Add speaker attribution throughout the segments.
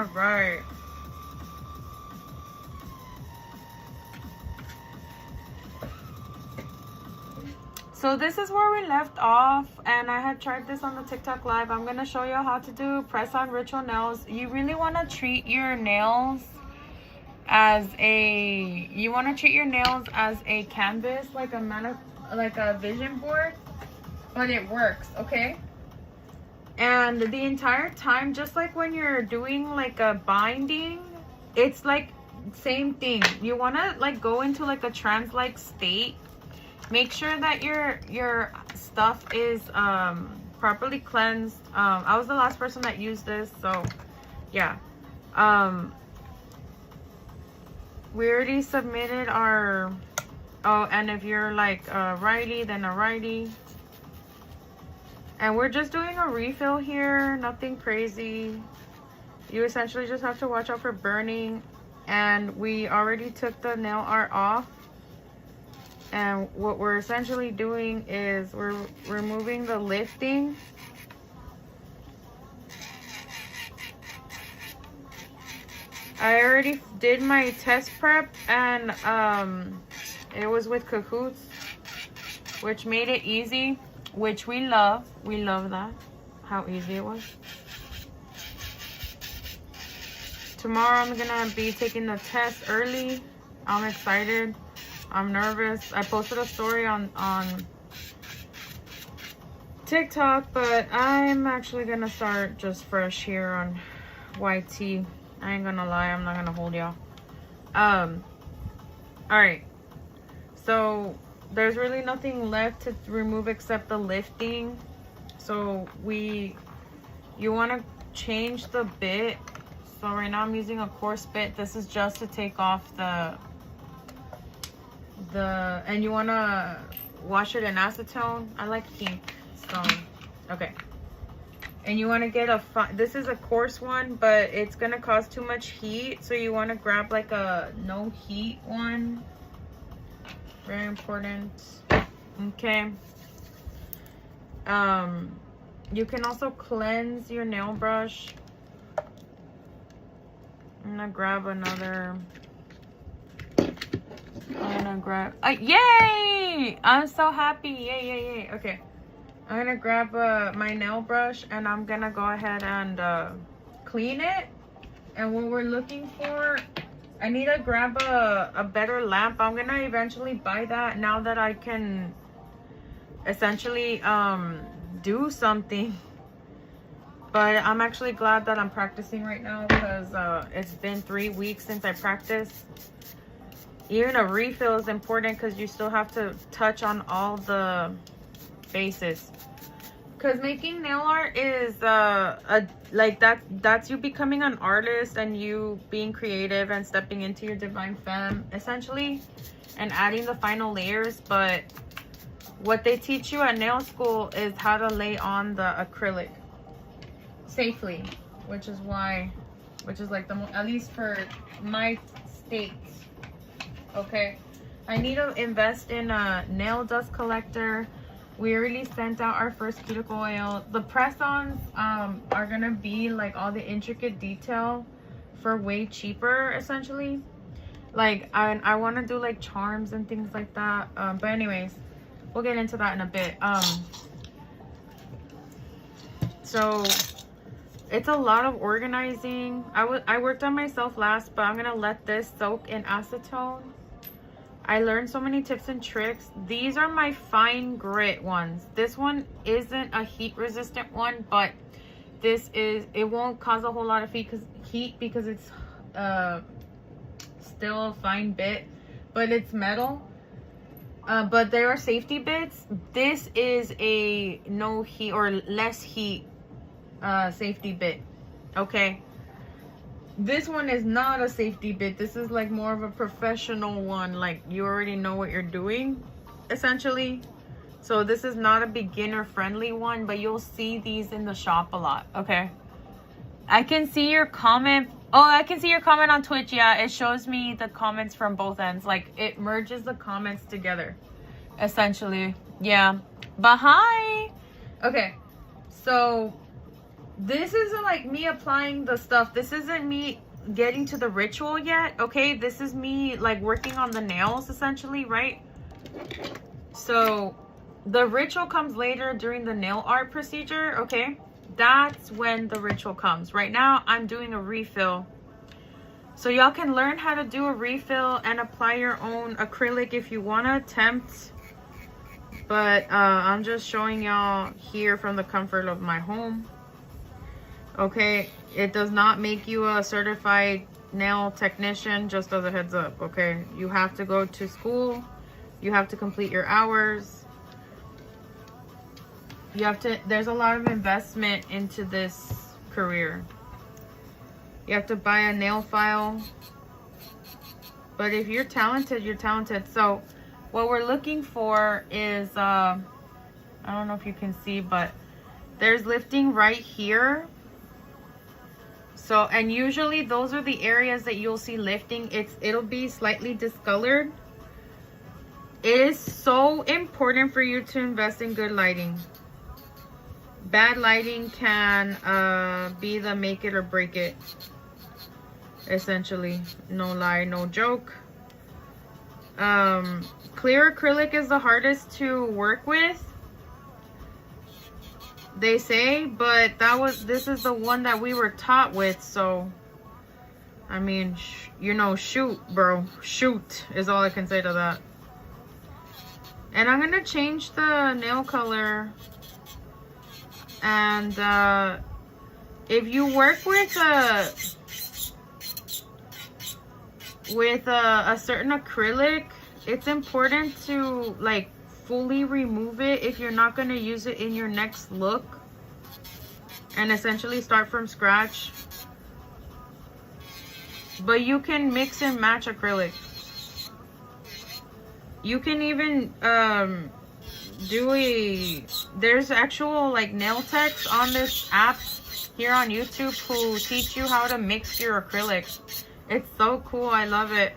Speaker 1: All right. So this is where we left off, and I had tried this on the TikTok live. I'm gonna show you how to do press-on ritual nails. You really want to treat your nails as a canvas, like a vision board, but it works, okay? And the entire time, just like when you're doing like a binding, it's like same thing. You want to like go into like a trance-like state. Make sure that your stuff is properly cleansed. I was the last person that used this, so yeah. We already submitted our, oh, and if you're like a righty, then a righty. And we're just doing a refill here, nothing crazy. You essentially just have to watch out for burning. And we already took the nail art off. And what we're essentially doing is we're removing the lifting. I already did my test prep, and it was with Cahoots, which made it easy, which we love. We love that, how easy it was. Tomorrow I'm gonna be taking the test early. I'm excited. I'm nervous. I posted a story on TikTok, but I'm actually gonna start just fresh here on YT. I ain't gonna lie, I'm not gonna hold y'all. Alright. So there's really nothing left to remove except the lifting. So you wanna change the bit. So right now I'm using a coarse bit. This is just to take off and you want to wash it in acetone. I like pink, so okay. And you want to get this is a coarse one, but it's gonna cause too much heat, so you want to grab like a no heat one. Very important. Okay. You can also cleanse your nail brush. I'm gonna grab another. I'm gonna grab, yay! I'm so happy, yay. Okay, I'm gonna grab my nail brush, and I'm gonna go ahead and clean it. And what we're looking for, I need to grab a better lamp. I'm gonna eventually buy that now that I can essentially do something. But I'm actually glad that I'm practicing right now, because it's been 3 weeks since I practiced. Even a refill is important, because you still have to touch on all the bases. Because making nail art is that's you becoming an artist, and you being creative and stepping into your divine femme essentially, and adding the final layers. But what they teach you at nail school is how to lay on the acrylic safely, which is like at least for my states. Okay, I need to invest in a nail dust collector. We already sent out our first cuticle oil. The press-ons are gonna be like all the intricate detail for way cheaper essentially. Like I want to do like charms and things like that. But anyways, we'll get into that in a bit. So it's a lot of organizing. I worked on myself last, but I'm gonna let this soak in acetone. I learned so many tips and tricks. These are my fine grit ones. This one isn't a heat resistant one, but it won't cause a whole lot of heat because it's still a fine bit, but it's metal. But there are safety bits. This is a no heat or less heat safety bit. Okay, this one is not a safety bit. This is like more of a professional one. Like you already know what you're doing essentially. So this is not a beginner friendly one, but you'll see these in the shop a lot. Okay, I can see your comment. Oh, I can see your comment on Twitch. Yeah, it shows me the comments from both ends. Like it merges the comments together essentially. Yeah, but hi. Okay, so this isn't like me applying the stuff. This isn't me getting to the ritual yet, okay? This is me like working on the nails essentially, right? So the ritual comes later during the nail art procedure, okay? That's when the ritual comes. Right now I'm doing a refill, so y'all can learn how to do a refill and apply your own acrylic if you want to attempt. But I'm just showing y'all here from the comfort of my home. Okay, it does not make you a certified nail technician, just as a heads up, okay? You have to go to school. You have to complete your hours. You have to, there's a lot of investment into this career. You have to buy a nail file. But if you're talented, you're talented. So what we're looking for is, I don't know if you can see, but there's lifting right here. So, and usually those are the areas that you'll see lifting. It'll be slightly discolored. It is so important for you to invest in good lighting. Bad lighting can be the make it or break it. Essentially, no lie, no joke. Clear acrylic is the hardest to work with, they say, but this is the one that we were taught with. So I mean, you know, shoot, bro, shoot is all I can say to that. And I'm gonna change the nail color. And if you work with a certain acrylic, it's important to like fully remove it if you're not going to use it in your next look, and essentially start from scratch. But you can mix and match acrylic. You can even there's actual like nail techs on this app here on YouTube who teach you how to mix your acrylics. It's so cool. I love it.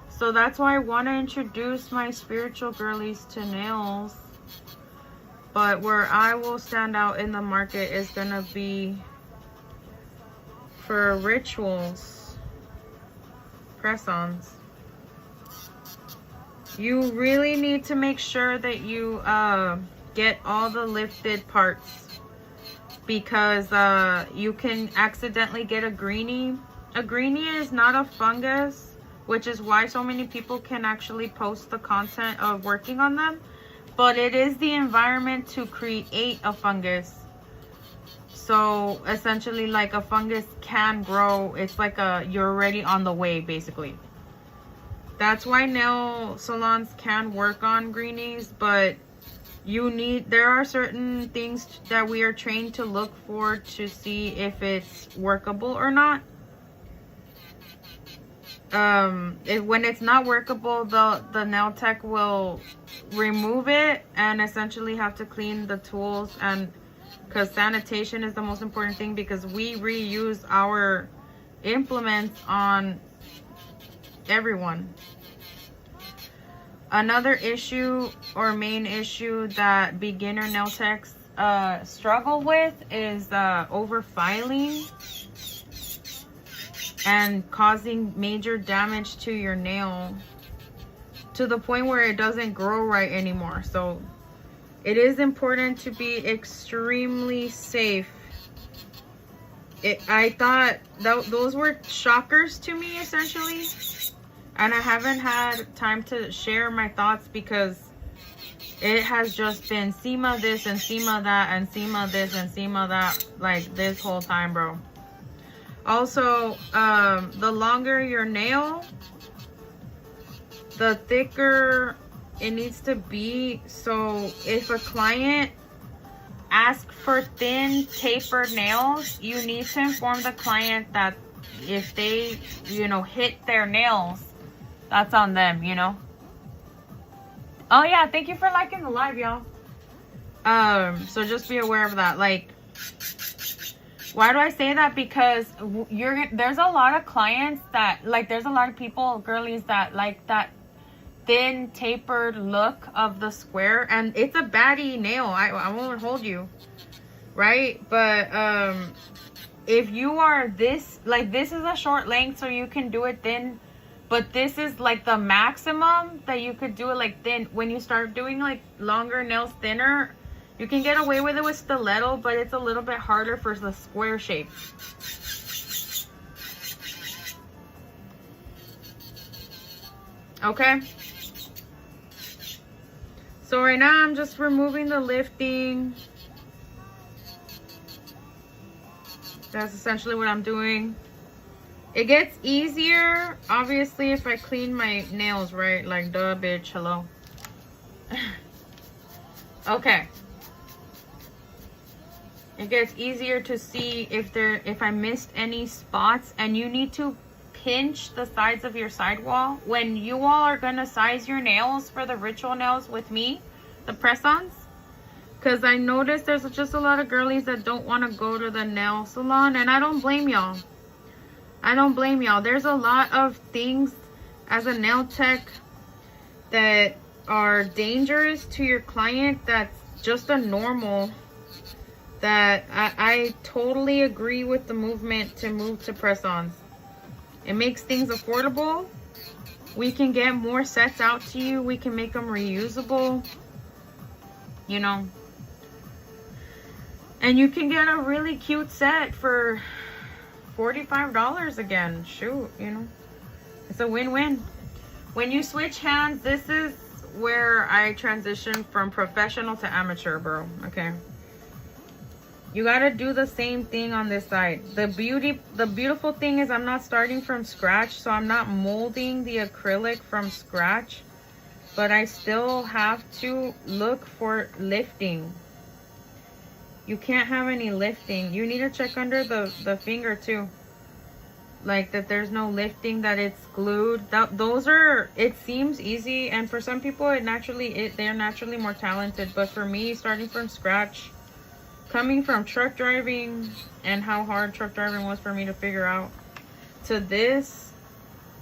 Speaker 1: So that's why I want to introduce my spiritual girlies to nails. But where I will stand out in the market is gonna be for rituals, press-ons. You really need to make sure that you get all the lifted parts, because you can accidentally get a greenie. A greenie is not a fungus, which is why so many people can actually post the content of working on them. But it is the environment to create a fungus. So essentially, like, a fungus can grow. It's like you're already on the way, basically. That's why nail salons can work on greenies, but there are certain things that we are trained to look for to see if it's workable or not. When it's not workable, the nail tech will remove it and essentially have to clean the tools, and because sanitation is the most important thing, because we reuse our implements on everyone. Another issue or main issue that beginner nail techs struggle with is over filing and causing major damage to your nail to the point where it doesn't grow right anymore. So it is important to be extremely safe. I thought those were shockers to me, essentially, and I haven't had time to share my thoughts because it has just been SEMA this and SEMA that and SEMA this and SEMA that, like, this whole time, bro. Also, the longer your nail, the thicker it needs to be. So if a client asks for thin tapered nails, you need to inform the client that if they, hit their nails, that's on them, Oh yeah, thank you for liking the live, y'all. So just be aware of that. Like, why do I say that? Because there's a lot of clients that, like, there's a lot of people, girlies, that like that thin tapered look of the square, and it's a baddie nail. I won't hold you. right? But if you are this, like, this is a short length, so you can do it thin, but this is like the maximum that you could do it like thin. When you start doing like longer nails thinner, you can get away with it with stiletto, but it's a little bit harder for the square shape. Okay, so right now I'm just removing the lifting. That's essentially what I'm doing. It gets easier, obviously, if I clean my nails, right? Like, duh, bitch, hello. Okay. It gets easier to see if I missed any spots, and you need to pinch the sides of your sidewall. When you all are gonna size your nails for the ritual nails with me, the press-ons, because I noticed there's just a lot of girlies that don't want to go to the nail salon, and I don't blame y'all. I don't blame y'all. There's a lot of things as a nail tech that are dangerous to your client that's just a normal, that I totally agree with the movement to move to press-ons. It makes things affordable. We can get more sets out to you. We can make them reusable, you know. And you can get a really cute set for $45 again. Shoot, you know. It's a win-win. When you switch hands, this is where I transition from professional to amateur, bro. Okay. You gotta do the same thing on this side. The beautiful thing is I'm not starting from scratch, so I'm not molding the acrylic from scratch, but I still have to look for lifting. You can't have any lifting. You need to check under the finger too. Like that there's no lifting, that it's glued. Those are, it seems easy, and for some people they're naturally more talented, but for me, starting from scratch, coming from truck driving and how hard truck driving was for me to figure out, to this,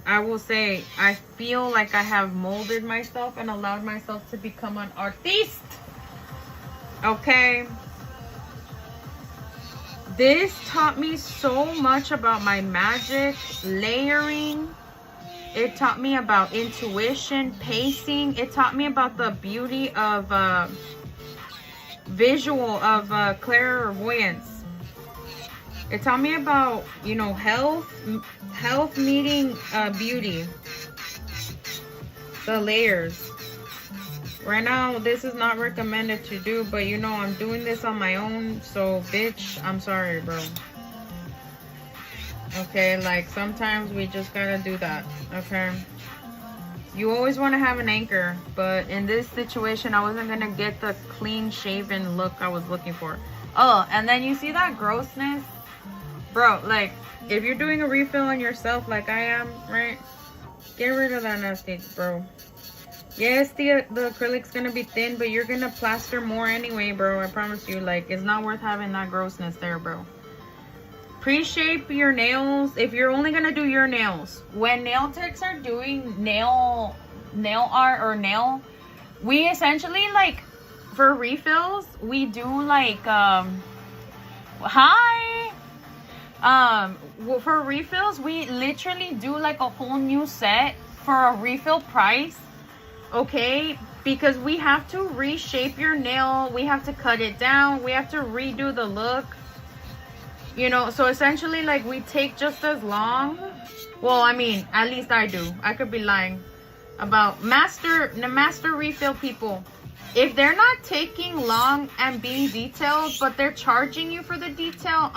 Speaker 1: I will say I feel like I have molded myself and allowed myself to become an artiste. Okay. This taught me so much about my magic, layering. It taught me about intuition, pacing. It taught me about the beauty of visual, of clairvoyance. It taught me about, you know, health meeting beauty. The layers. Right now, this is not recommended to do, but you know, I'm doing this on my own, so bitch, I'm sorry, bro. Okay, like sometimes we just gotta do that, okay? You always want to have an anchor, but in this situation, I wasn't gonna get the clean shaven look I was looking for. Oh, and then you see that grossness? Bro, like, if you're doing a refill on yourself like I am, right? Get rid of that nasty, bro. Yes, the acrylic's gonna be thin, but you're gonna plaster more anyway, bro. I promise you. Like, it's not worth having that grossness there, bro. Pre-shape your nails if you're only gonna do your nails. When nail techs are doing nail art or nail, we essentially, like, for refills, we do like for refills, we literally do like a whole new set for a refill price. Okay, because we have to reshape your nail, we have to cut it down, we have to redo the look, you know. So essentially, like, we take just as long. Well, I mean, at least I do. I could be lying about master refill people. If they're not taking long and being detailed, but they're charging you for the detail,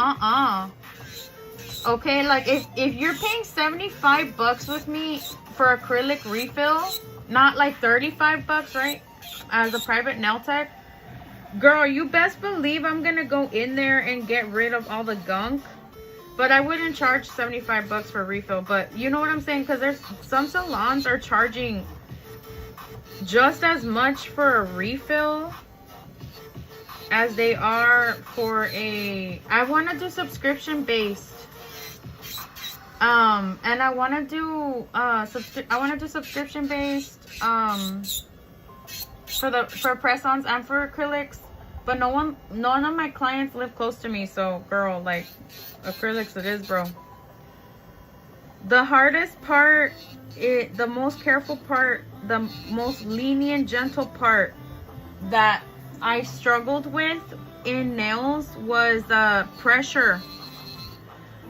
Speaker 1: okay, like if you're paying $75 with me for acrylic refill, not like $35, right? As a private nail tech, girl, you best believe I'm gonna go in there and get rid of all the gunk. But I wouldn't charge $75 for a refill. But you know what I'm saying? Because there's some salons are charging just as much for a refill as they are for a. I want to do subscription based. And I want to do subscription based for press-ons and for acrylics. But none of my clients live close to me. So, girl, like, acrylics it is, bro. The hardest part, the most careful part, the most lenient, gentle part that I struggled with in nails was pressure.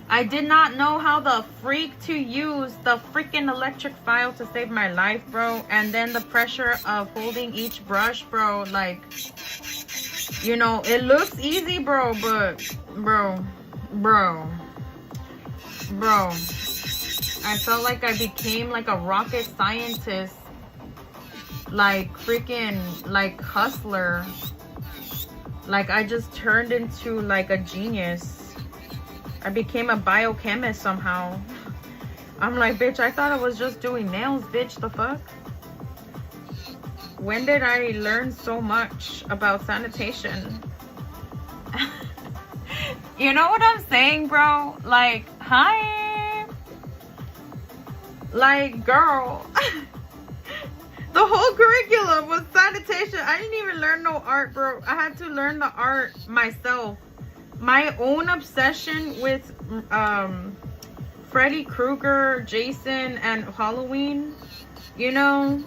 Speaker 1: I did not know how the freak to use the freaking electric file to save my life, bro. And then the pressure of holding each brush, bro. Like, you know, it looks easy, bro, but bro, I felt like I became like a rocket scientist, like freaking like hustler. Like I just turned into like a genius. I became a biochemist somehow. I'm like, bitch, I thought I was just doing nails, bitch, the fuck? When did I learn so much about sanitation? You know what I'm saying, bro? Like, hi. Like, girl. The whole curriculum was sanitation. I didn't even learn no art, bro. I had to learn the art myself. My own obsession with Freddy Krueger, Jason, and Halloween, you know,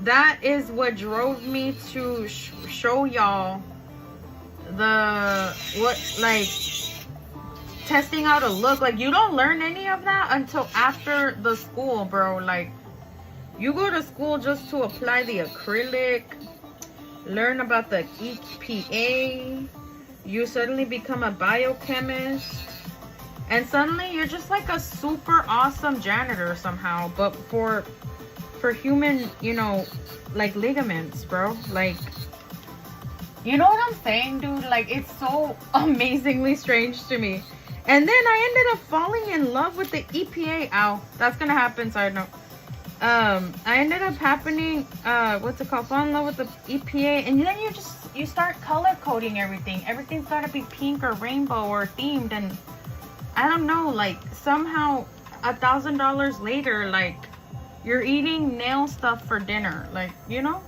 Speaker 1: that is what drove me to show y'all like testing out a look. Like, you don't learn any of that until after the school, bro. Like, you go to school just to apply the acrylic, learn about the EPA. You suddenly become a biochemist, and suddenly you're just like a super awesome janitor somehow, but for human, you know, like ligaments, bro. Like, you know what I'm saying, dude? Like, it's so amazingly strange to me. And then I ended up falling in love with the EPA. Ow, that's gonna happen, side note. I ended up what's it called, fall in love with the EPA, and then you start color coding everything. Everything's gotta be pink or rainbow or themed, and I don't know, like somehow $1,000 later, like you're eating nail stuff for dinner, like, you know,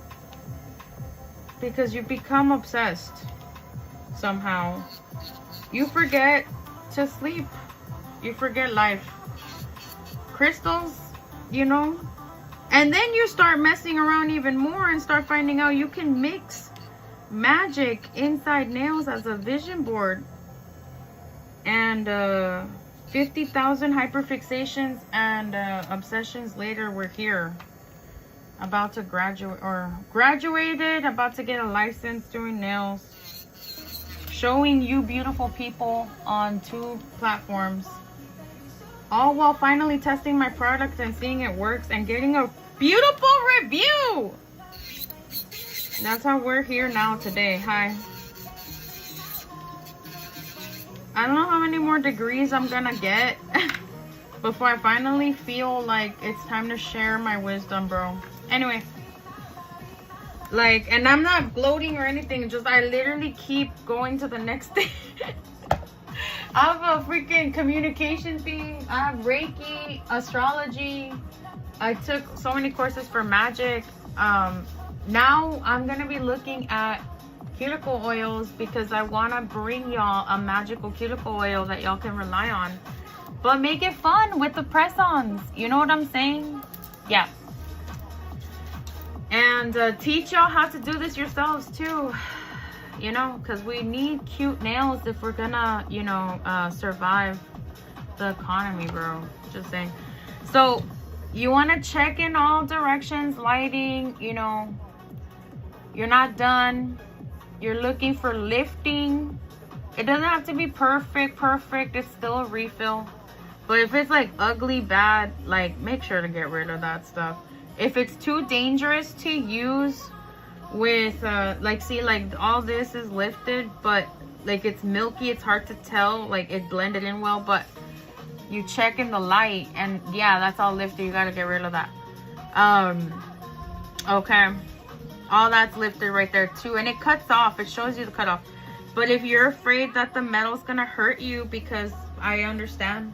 Speaker 1: because you become obsessed somehow. You forget to sleep, you forget life, crystals, you know. And then you start messing around even more and start finding out you can mix magic inside nails as a vision board. And 50,000 hyperfixations and obsessions later, we're here. About to graduated, about to get a license doing nails. Showing you beautiful people on 2 platforms. All while finally testing my product and seeing it works and getting a beautiful review. That's how we're here now today. Hi. I don't know how many more degrees I'm gonna get before I finally feel like it's time to share my wisdom, bro. Anyway. Like, and I'm not gloating or anything. Just I literally keep going to the next thing. I have a freaking communication thing. I have Reiki, astrology. I took so many courses for magic. Now I'm going to be looking at cuticle oils because I want to bring y'all a magical cuticle oil that y'all can rely on. But make it fun with the press-ons. You know what I'm saying? Yeah. And teach y'all how to do this yourselves too. You know, because we need cute nails if we're gonna, you know, survive the economy, bro. Just saying. So you want to check in all directions, lighting, you know, you're not done, you're looking for lifting. It doesn't have to be perfect, it's still a refill. But if it's like ugly, bad, like make sure to get rid of that stuff. If it's too dangerous to use with like, see, like all this is lifted, but like it's milky, it's hard to tell, like it blended in well, but you check in the light and yeah, that's all lifted. You gotta get rid of that. Okay, all that's lifted right there too, and it cuts off, it shows you the cutoff. But if you're afraid that the metal's gonna hurt you, because I understand,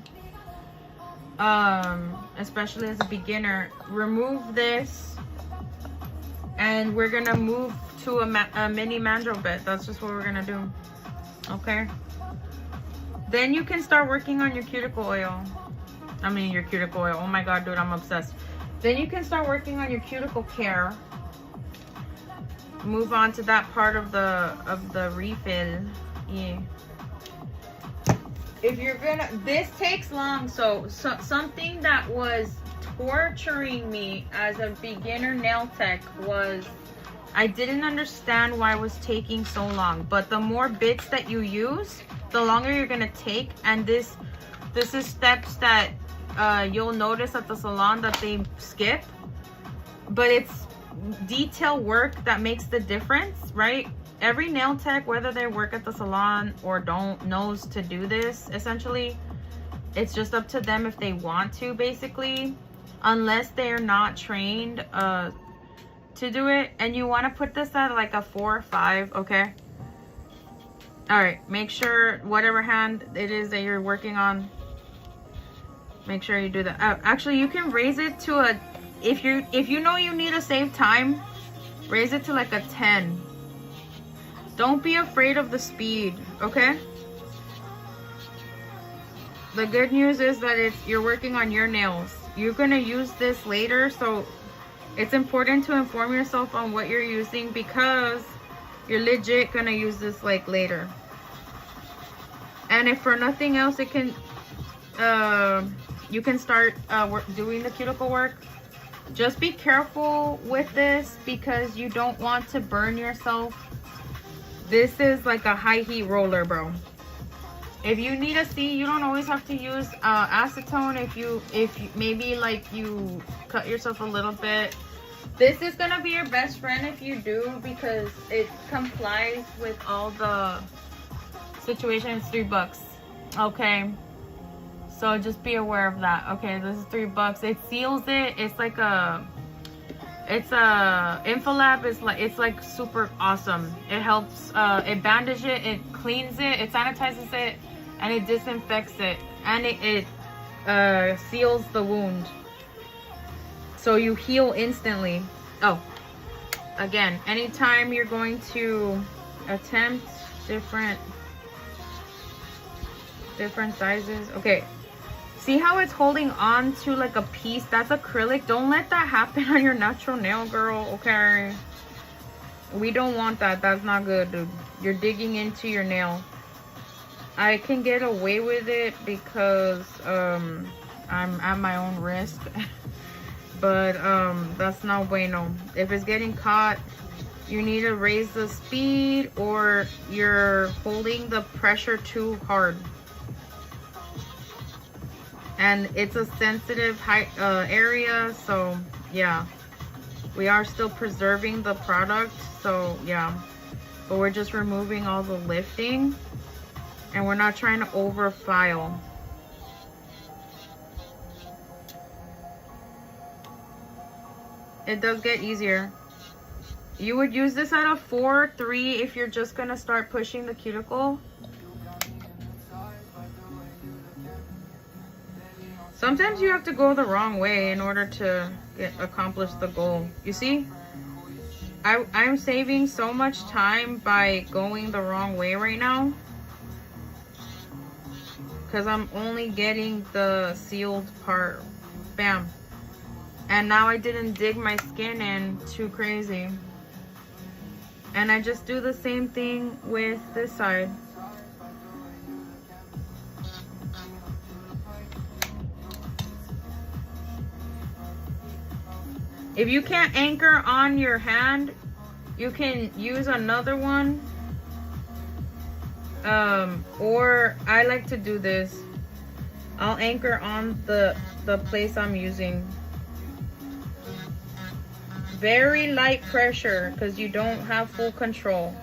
Speaker 1: especially as a beginner, remove this. And we're gonna move to a mini mandrel bit. That's just what we're gonna do. Okay. Then you can start working on your cuticle oil. I mean your cuticle oil. Oh my god, dude, I'm obsessed. Then you can start working on your cuticle care. Move on to that part of the refill. Yeah. If you're gonna, this takes long. So something that was torturing me as a beginner nail tech was I didn't understand why it was taking so long. But the more bits that you use, the longer you're gonna take. And this is steps that you'll notice at the salon that they skip, but it's detail work that makes the difference, right? Every nail tech, whether they work at the salon or don't, knows to do this. Essentially, it's just up to them if they want to, basically, unless they're not trained to do it. And you want to put this at like a 4 or 5, okay? All right, make sure whatever hand it is that you're working on, make sure you do that. Actually, you can raise it to a, if you know you need to save time, raise it to like a 10. Don't be afraid of the speed, okay? The good news is that you're working on your nails. You're gonna use this later, so it's important to inform yourself on what you're using because you're legit gonna use this like later. And if for nothing else, it can you can start doing the cuticle work. Just be careful with this because you don't want to burn yourself. This is like a high heat roller, bro. If you need a see, you don't always have to use acetone. If maybe like you cut yourself a little bit, this is gonna be your best friend if you do, because it complies with all the situations. $3, okay? So just be aware of that. Okay, this is $3. It seals it. It's like Infolab is like, it's like super awesome. It helps it bandage it, it cleans it, it sanitizes it, and it disinfects it, and it seals the wound, so you heal instantly. Oh, again, anytime you're going to attempt different sizes. Okay, see how it's holding on to like a piece? That's acrylic. Don't let that happen on your natural nail, girl, okay? We don't want that. That's not good, dude. You're digging into your nail. I can get away with it because I'm at my own risk. But that's not bueno. If it's getting caught, you need to raise the speed or you're holding the pressure too hard. And it's a sensitive area, so yeah, we are still preserving the product, so yeah, but we're just removing all the lifting and we're not trying to over file. It does get easier. You would use this at a 4 or 3 if you're just gonna start pushing the cuticle. Sometimes you have to go the wrong way in order to accomplish the goal. You see, I'm saving so much time by going the wrong way right now because I'm only getting the sealed part. Bam. And now I didn't dig my skin in too crazy. And I just do the same thing with this side. If you can't anchor on your hand, you can use another one. Or I like to do this. I'll anchor on the place I'm using. Very light pressure because you don't have full control.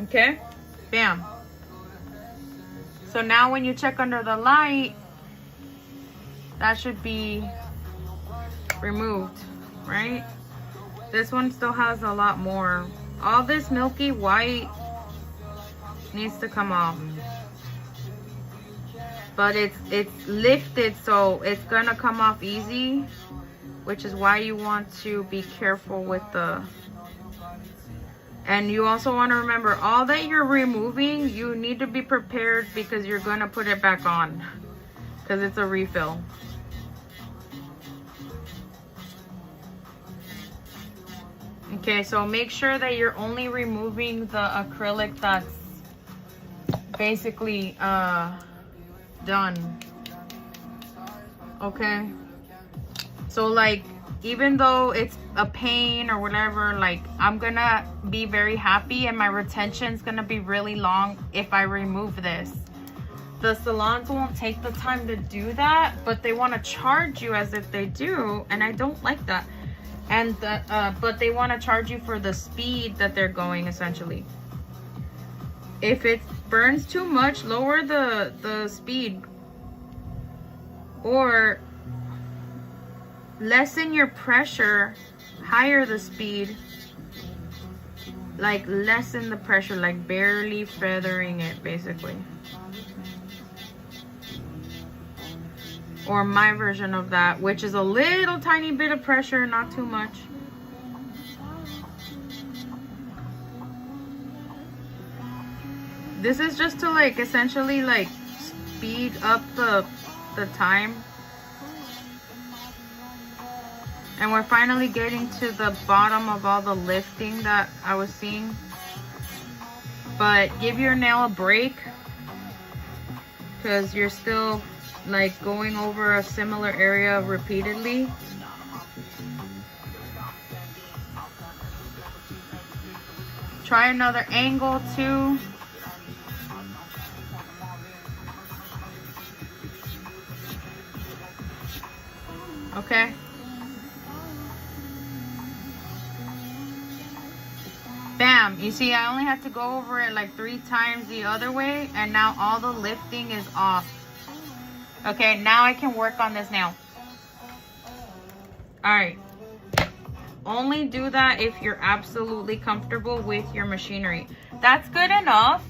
Speaker 1: Okay? Bam. So now when you check under the light, that should be removed, right? This one still has a lot more. All this milky white needs to come off. but it's lifted, so it's gonna come off easy, which is why you want to be careful with the. And you also want to remember, all that you're removing, you need to be prepared because you're gonna put it back on, because it's a refill. Okay, so make sure that you're only removing the acrylic that's basically done. Okay, so like, even though it's a pain or whatever, like, I'm gonna be very happy and my retention's gonna be really long if I remove this. The salons won't take the time to do that, but they want to charge you as if they do, and I don't like that. And but they want to charge you for the speed that they're going, essentially. If it burns too much, lower the speed, or lessen your pressure, higher the speed, like lessen the pressure, like barely feathering it, basically. Or my version of that, which is a little tiny bit of pressure, not too much. This is just to like essentially like speed up the time. And we're finally getting to the bottom of all the lifting that I was seeing. But give your nail a break, because you're still like going over a similar area repeatedly. Try another angle too. Okay. Bam, you see, I only had to go over it like 3 times the other way, and now all the lifting is off. Okay, now I can work on this nail. Alright. Only do that if you're absolutely comfortable with your machinery. That's good enough.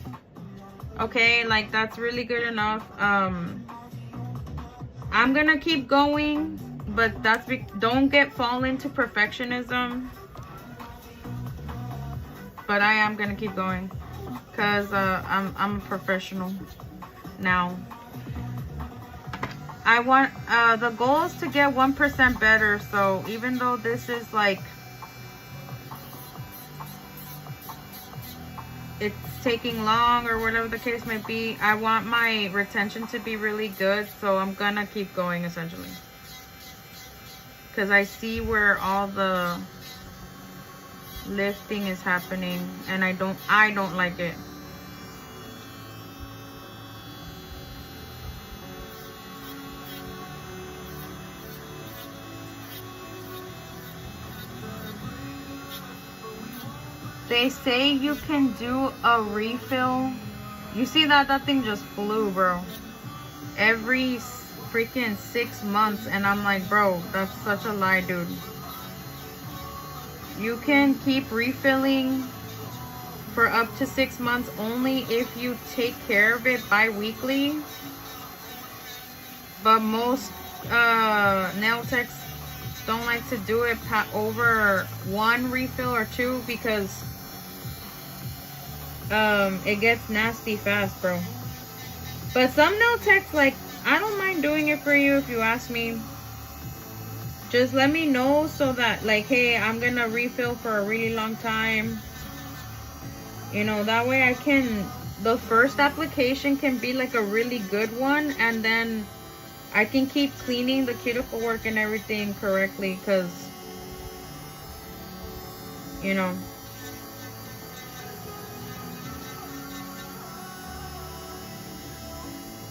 Speaker 1: Okay, like that's really good enough. I'm gonna keep going, but don't fall into perfectionism. But I am gonna keep going, because I'm a professional now. I want the goal is to get 1% better. So even though this is like, it's taking long or whatever the case may be, I want my retention to be really good. So I'm gonna keep going, essentially, because I see where all the lifting is happening, and I don't like it. They say you can do a refill. You see that thing just flew, bro. Every freaking 6 months, and I'm like, bro, that's such a lie, dude. You can keep refilling for up to 6 months only if you take care of it bi-weekly. But most nail techs don't like to do it over 1 refill or 2, because it gets nasty fast, bro. But some nail techs, like, I don't mind doing it for you if you ask me. Just let me know, so that, like, hey, I'm gonna refill for a really long time. You know, that way I can, the first application can be like a really good one, and then I can keep cleaning the cuticle work and everything correctly, because, you know.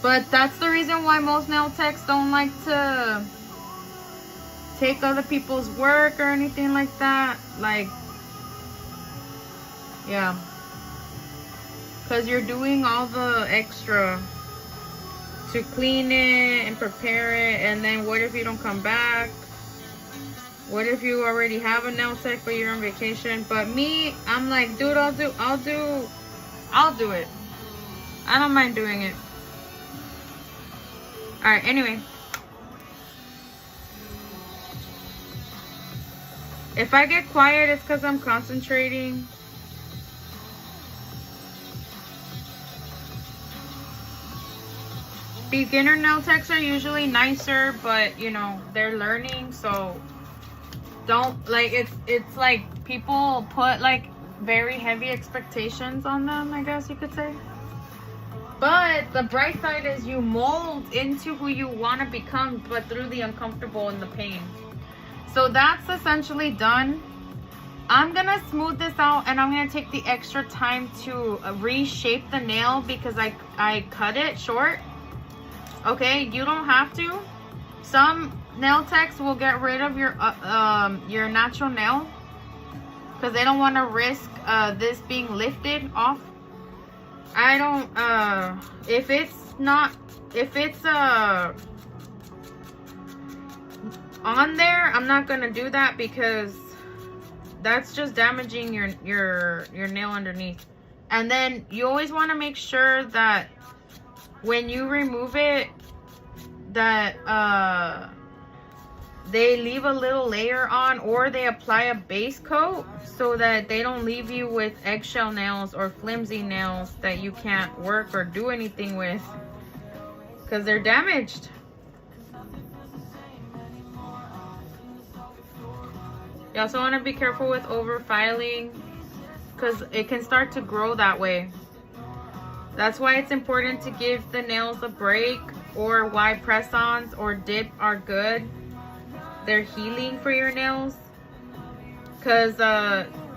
Speaker 1: But that's the reason why most nail techs don't like to take other people's work or anything like that. Like, yeah, because you're doing all the extra to clean it and prepare it, and then what if you don't come back? What if you already have a nail tech but you're on vacation? But me, I'm like, dude, I'll do it. I don't mind doing it. All right, anyway. If I get quiet, it's because I'm concentrating. Beginner nail techs are usually nicer, but you know, they're learning, so don't like it's like people put like very heavy expectations on them, I guess you could say. But the bright side is you mold into who you want to become, but through the uncomfortable and the pain. So that's essentially done. I'm gonna smooth this out, and I'm gonna take the extra time to reshape the nail because I cut it short. Okay, you don't have to. Some nail techs will get rid of your natural nail because they don't want to risk this being lifted off. I don't if it's on there, I'm not gonna do that because that's just damaging your nail underneath. And then you always want to make sure that when you remove it, that they leave a little layer on, or they apply a base coat so that they don't leave you with eggshell nails or flimsy nails that you can't work or do anything with because they're damaged. You also want to be careful with over filing because it can start to grow that way. That's why it's important to give the nails a break, or why press-ons or dip are good. They're healing for your nails because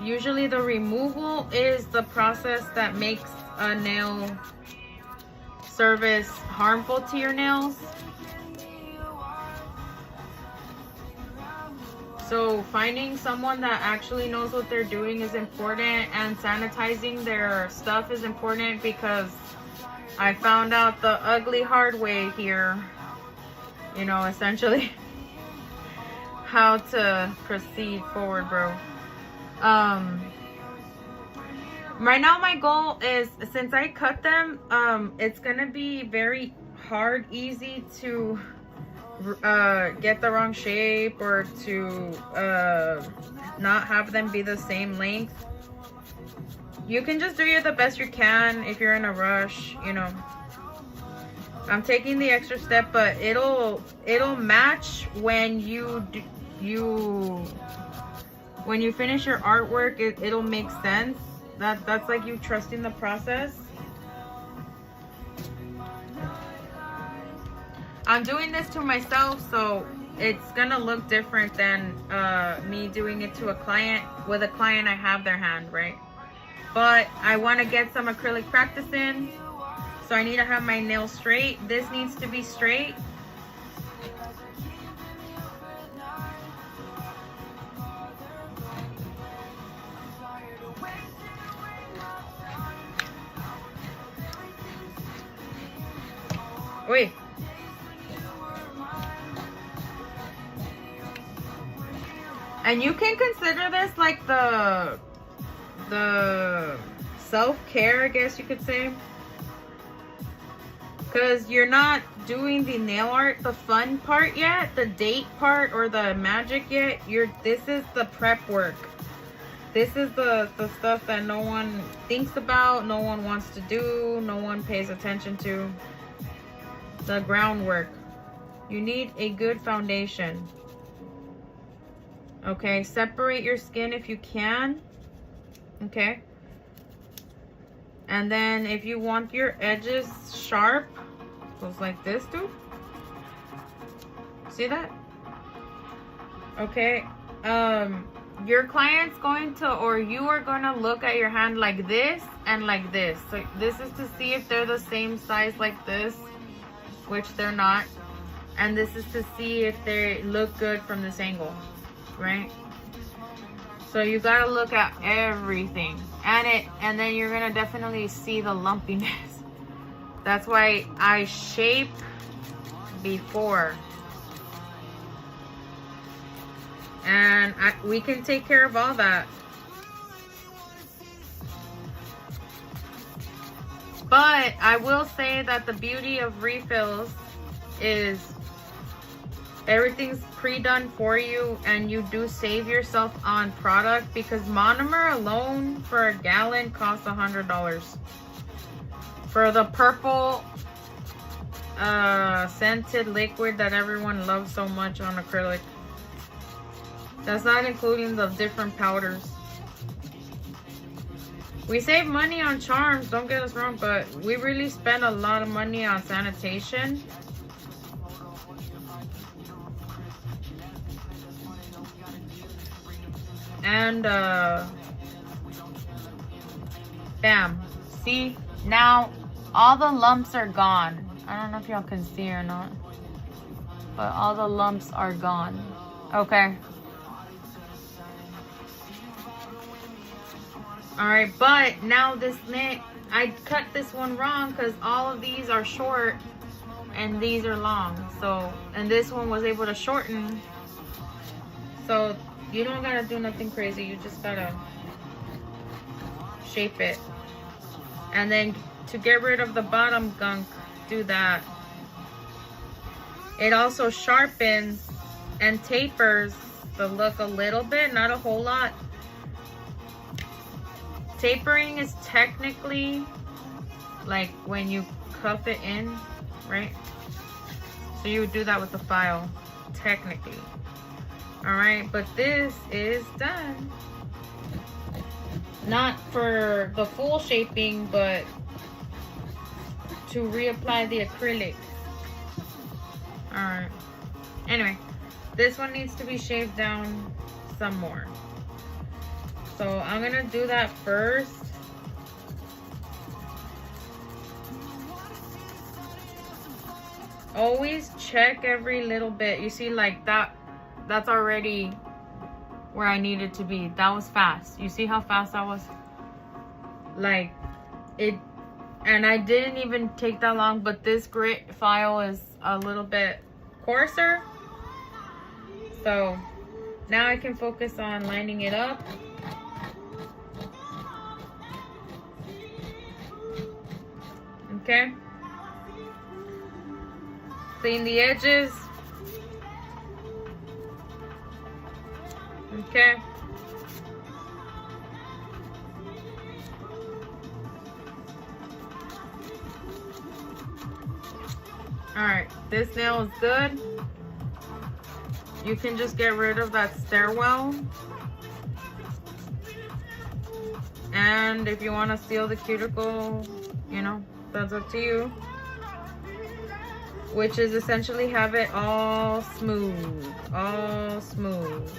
Speaker 1: usually the removal is the process that makes a nail service harmful to your nails. So finding someone that actually knows what they're doing is important, and sanitizing their stuff is important because I found out the ugly hard way here, you know, essentially how to proceed forward, bro. Right now my goal is, since I cut them, it's gonna be very easy to get the wrong shape, or to not have them be the same length. You can just do the best you can if you're in a rush, you know. I'm taking the extra step, but it'll match when you finish your artwork. It'll make sense. That's like you trusting the process. I'm doing this to myself, so it's gonna look different than me doing it to a client. With a client, I have their hand, right? But I want to get some acrylic practice in, so I need to have my nails straight. This needs to be straight. Wait. And you can consider this like the self-care, I guess you could say, because you're not doing the nail art, the fun part yet, the date part or the magic yet. This is the prep work. This is the stuff that no one thinks about, no one wants to do, no one pays attention to. The groundwork. You need a good foundation. Okay, separate your skin if you can. Okay. And then if you want your edges sharp, goes like this, dude. See that? Okay. Your client's going to, or you are going to look at your hand like this and like this. So this is to see if they're the same size like this, which they're not. And this is to see if they look good from this angle, right? So you gotta look at everything, and then you're gonna definitely see the lumpiness. That's why I shape before, and we can take care of all that. But I will say that the beauty of refills is everything's pre-done for you, and you do save yourself on product, because monomer alone for a gallon costs $100 for the purple scented liquid that everyone loves so much on acrylic. That's not including the different powders. We save money on charms, don't get us wrong, but we really spend a lot of money on sanitation. And bam. See, now all the lumps are gone. I don't know if y'all can see or not, but all the lumps are gone. Okay. Alright, but now this knit, I cut this one wrong because all of these are short and these are long. So, and this one was able to shorten. So you don't gotta do nothing crazy. You just gotta shape it. And then to get rid of the bottom gunk, do that. It also sharpens and tapers the look a little bit, not a whole lot. Tapering is technically like when you cuff it in, right? So you would do that with the file, technically. All right, but this is done. Not for the full shaping, but to reapply the acrylic. All right. Anyway, this one needs to be shaved down some more. So I'm gonna do that first. Always check every little bit. You see, like that's already where I needed to be. That was fast. You see how fast that was? Like it, and I didn't even take that long, but this grit file is a little bit coarser. So now I can focus on lining it up. Okay. Clean the edges. Okay. Alright, this nail is good. You can just get rid of that stairwell. And if you want to seal the cuticle, you know, that's up to you. Which is essentially have it all smooth. All smooth.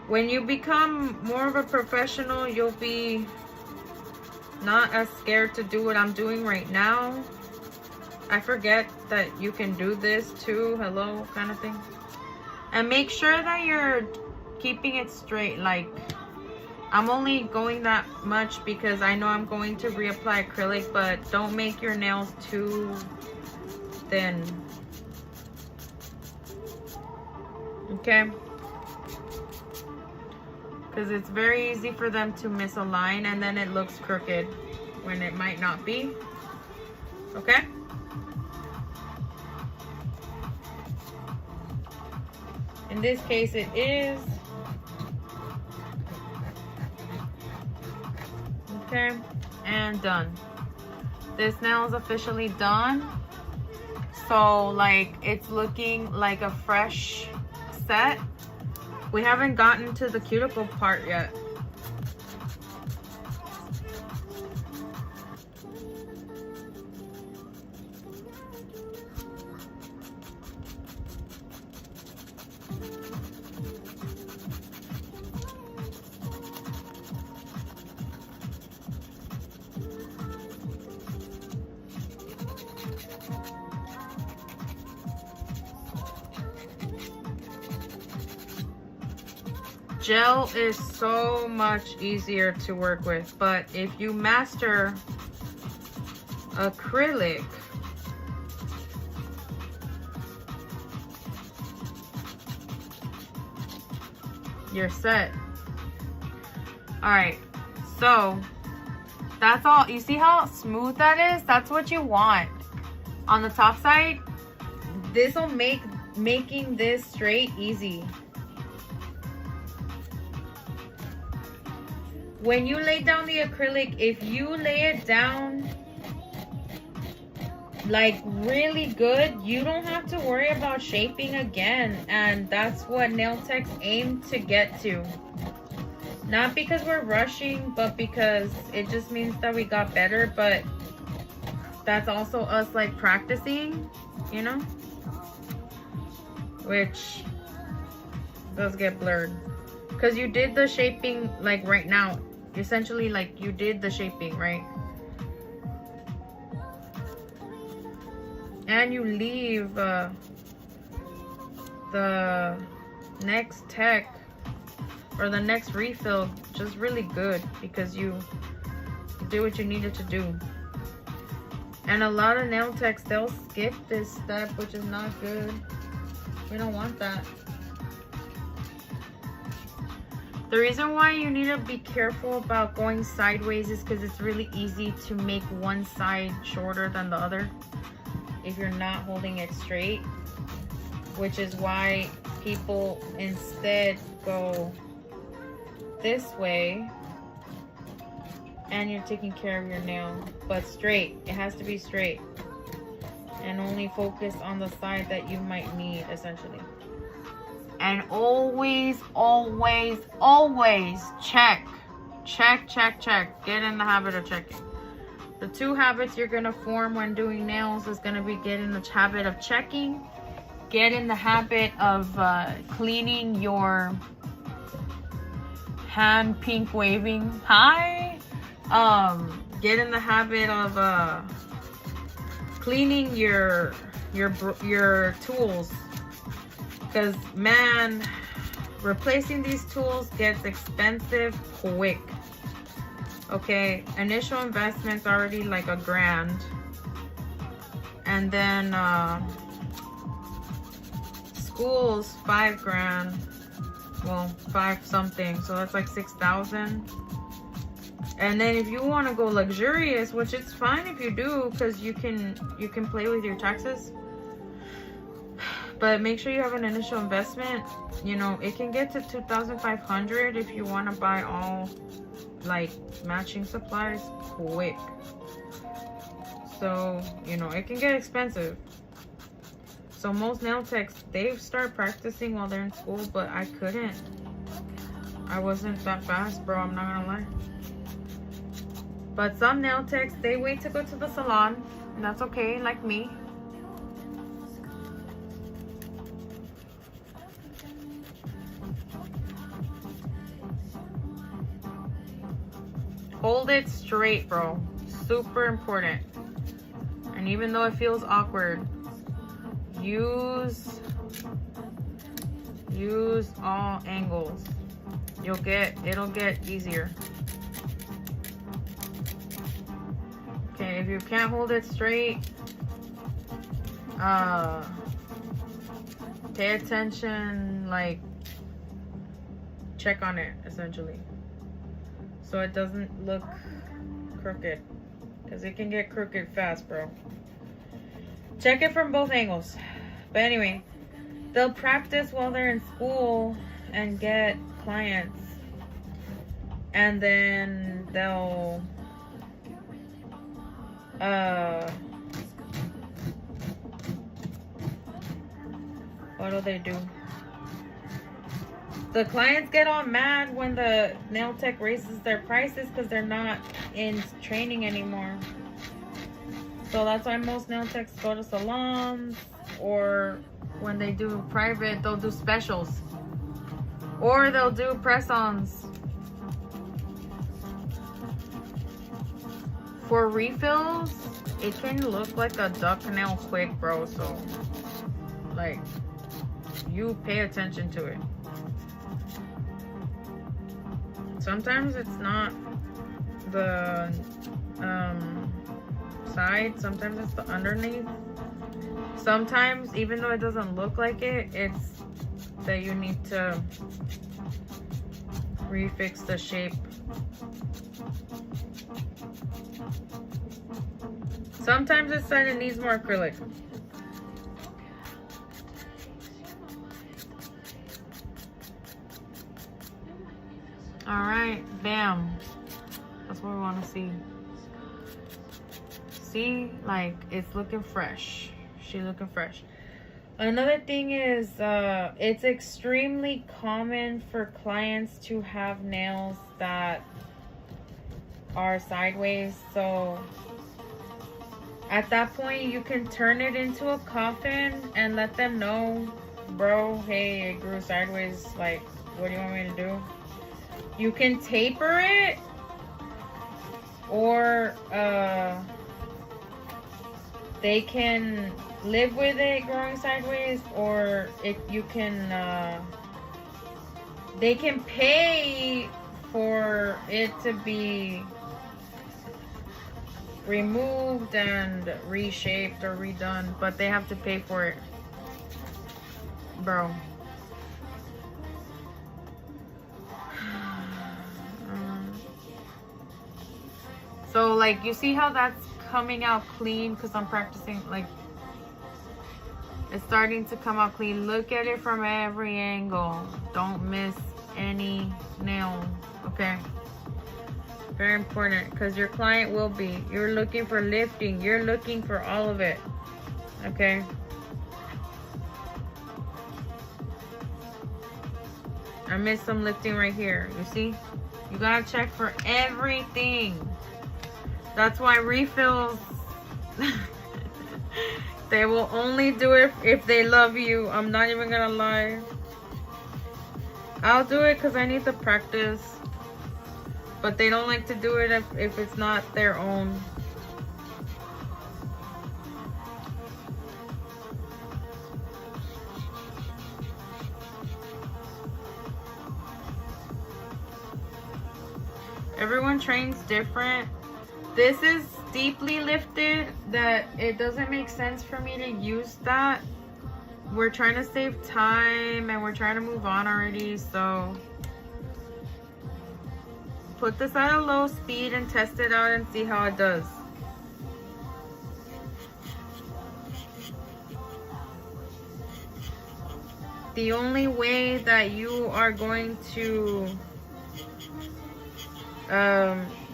Speaker 1: When you become more of a professional, you'll be not as scared to do what I'm doing right now. I forget that you can do this too, hello, kind of thing. And make sure that you're keeping it straight. Like, I'm only going that much because I know I'm going to reapply acrylic, but don't make your nails too thin. Okay? Because it's very easy for them to misalign and then it looks crooked when it might not be. Okay? In this case it is. Okay, and done. This nail is officially done. So like it's looking like a fresh set. We haven't gotten to the cuticle part yet. Gel is so much easier to work with, but if you master acrylic, you're set. All right, So that's all. You see how smooth that is? That's what you want on the top side. This will make making this straight easy. When you lay down the acrylic, if you lay it down like really good, you don't have to worry about shaping again. And that's what nail techs aim to get to. Not because we're rushing, but because it just means that we got better. But that's also us like practicing, you know, which does get blurred because you did the shaping like right now. Essentially, like you did the shaping, right? And you leave the next tech or the next refill just really good because you did what you needed to do. And a lot of nail techs, they'll skip this step, which is not good. We don't want that. The reason why you need to be careful about going sideways is because it's really easy to make one side shorter than the other if you're not holding it straight, which is why people instead go this way and you're taking care of your nail, but straight. It has to be straight and only focus on the side that you might need, essentially. And always, always, always check. Check, check, check. Get in the habit of checking. The two habits you're going to form when doing nails is going to be get in the habit of checking. Get in the habit of cleaning your hand pink waving. Hi. Get in the habit of cleaning your tools. Because, man, replacing these tools gets expensive quick. Okay, initial investment's already like $1,000. And then school's $5,000. Well, 5 something. So that's like 6,000. And then if you want to go luxurious, which it's fine if you do, because you can play with your taxes. But make sure you have an initial investment. You know, it can get to $2,500 if you want to buy all like matching supplies quick. So, you know, it can get expensive. So most nail techs, they start practicing while they're in school, but I couldn't. I wasn't that fast, bro. I'm not gonna lie. But some nail techs, they wait to go to the salon, and that's okay, like me. Hold it straight, bro. Super important. And even though it feels awkward, use all angles. It'll get easier. Okay, if you can't hold it straight, pay attention, like check on it essentially. So it doesn't look crooked, because it can get crooked fast, bro. Check it from both angles. But anyway, they'll practice while they're in school and get clients, and then they'll what do they do? The clients get all mad when the nail tech raises their prices because they're not in training anymore. So that's why most nail techs go to salons, or when they do private, they'll do specials. Or they'll do press-ons. For refills, it can look like a duck nail quick, bro. So, like, you pay attention to it. Sometimes it's not the side, sometimes it's the underneath. Sometimes, even though it doesn't look like it, it's that you need to refix the shape Sometimes it said it needs more acrylic. Alright, bam. That's what we want to see. See, like, it's looking fresh. She's looking fresh. Another thing is, it's extremely common for clients to have nails that are sideways. So at that point, you can turn it into a coffin and let them know, bro, hey, it grew sideways. Like, what do you want me to do? You can taper it, or they can live with it growing sideways, or you can they can pay for it to be removed and reshaped or redone, but they have to pay for it, bro. So like, you see how that's coming out clean because I'm practicing, like, it's starting to come out clean. Look at it from every angle. Don't miss any nail, okay? Very important, because your client will be. You're looking for lifting. You're looking for all of it, okay? I missed some lifting right here. You see? You gotta check for everything. That's why refills, they will only do it if they love you. I'm not even gonna lie. I'll do it because I need the practice. But they don't like to do it if it's not their own. Everyone trains different. This is deeply lifted that it doesn't make sense for me to use that. We're trying to save time and we're trying to move on already, so put this at a low speed and test it out and see how it does. The only way that you are going to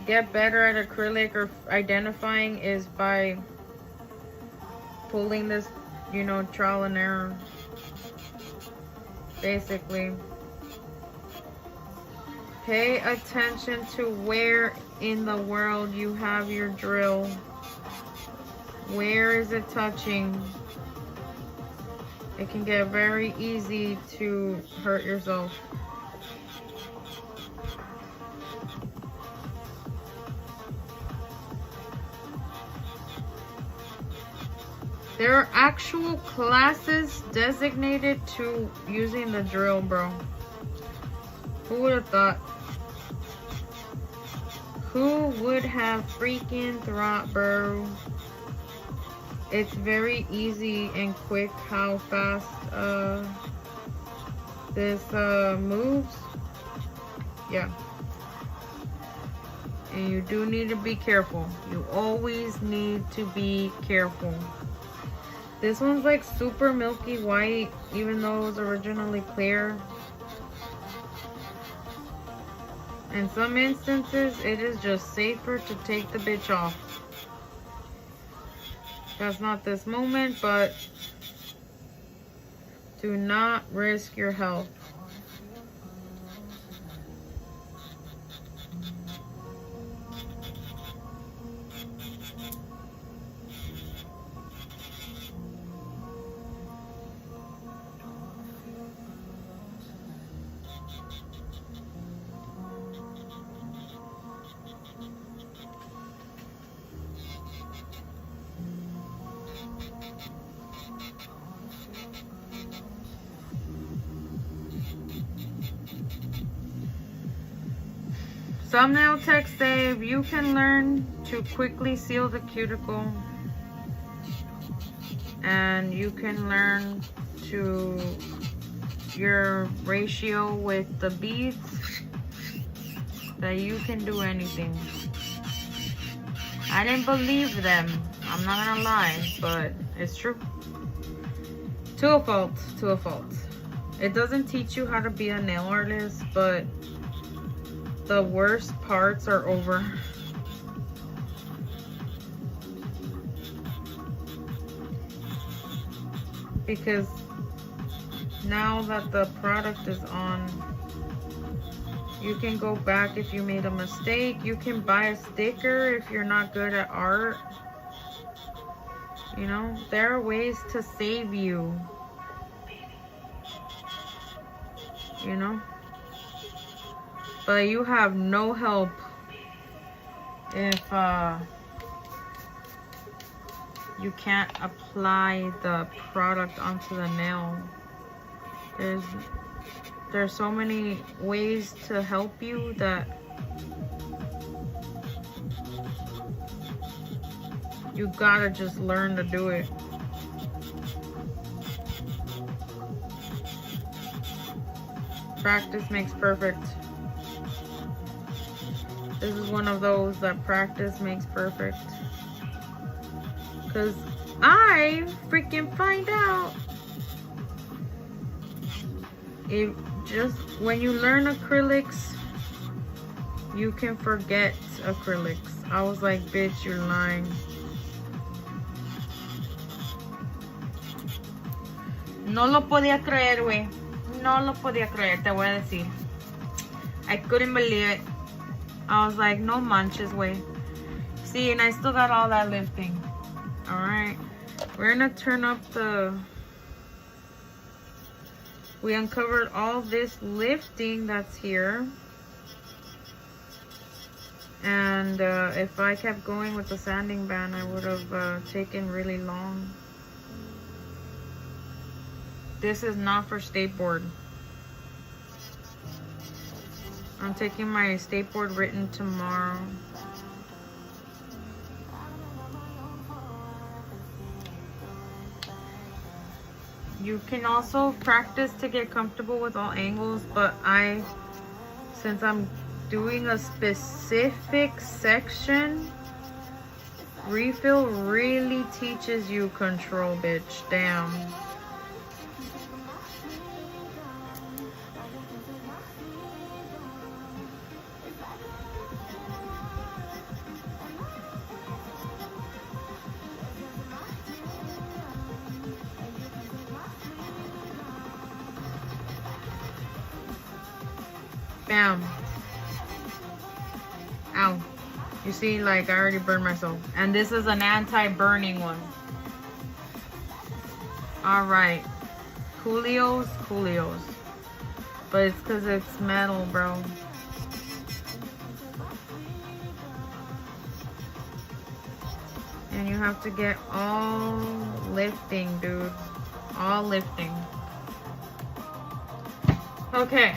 Speaker 1: get better at acrylic or identifying is by pulling this, you know, trial and error, basically. Pay attention to where in the world you have your drill. Where is it touching? It can get very easy to hurt yourself. There are actual classes designated to using the drill, bro. Who would have thought? Who would have freaking thought, bro? It's very easy and quick how fast this moves. Yeah. And you do need to be careful. You always need to be careful. This one's like super milky white, even though it was originally clear. In some instances, it is just safer to take the bitch off. That's not this moment, but do not risk your health. Some nail techs say if you can learn to quickly seal the cuticle and you can learn to your ratio with the beads, that you can do anything. I didn't believe them. I'm not gonna lie, but it's true. To a fault, to a fault. It doesn't teach you how to be a nail artist, but the worst parts are over. Because now that the product is on, you can go back if you made a mistake. You can buy a sticker if you're not good at art. You know, there are ways to save you. You know? But you have no help if you can't apply the product onto the nail. There's so many ways to help you that you gotta just learn to do it. Practice makes perfect. This is one of those that practice makes perfect. Because I freaking find out if just when you learn acrylics, you can forget acrylics. I was like, bitch, you're lying. No lo podía creer, güey. No lo podía creer, te voy a decir. I couldn't believe it. I was like, no manches, güey. See, and I still got all that lifting. Alright. We're gonna turn up the... We uncovered all this lifting that's here. And if I kept going with the sanding band, I would have taken really long. This is not for skateboard. I'm taking my skateboard written tomorrow. You can also practice to get comfortable with all angles, but since I'm doing a specific section, refill really teaches you control, bitch. Damn. Bam. Ow. You see, like, I already burned myself. And this is an anti-burning one. Alright. Coolios. But it's because it's metal, bro. And you have to get all lifting, dude. All lifting. Okay.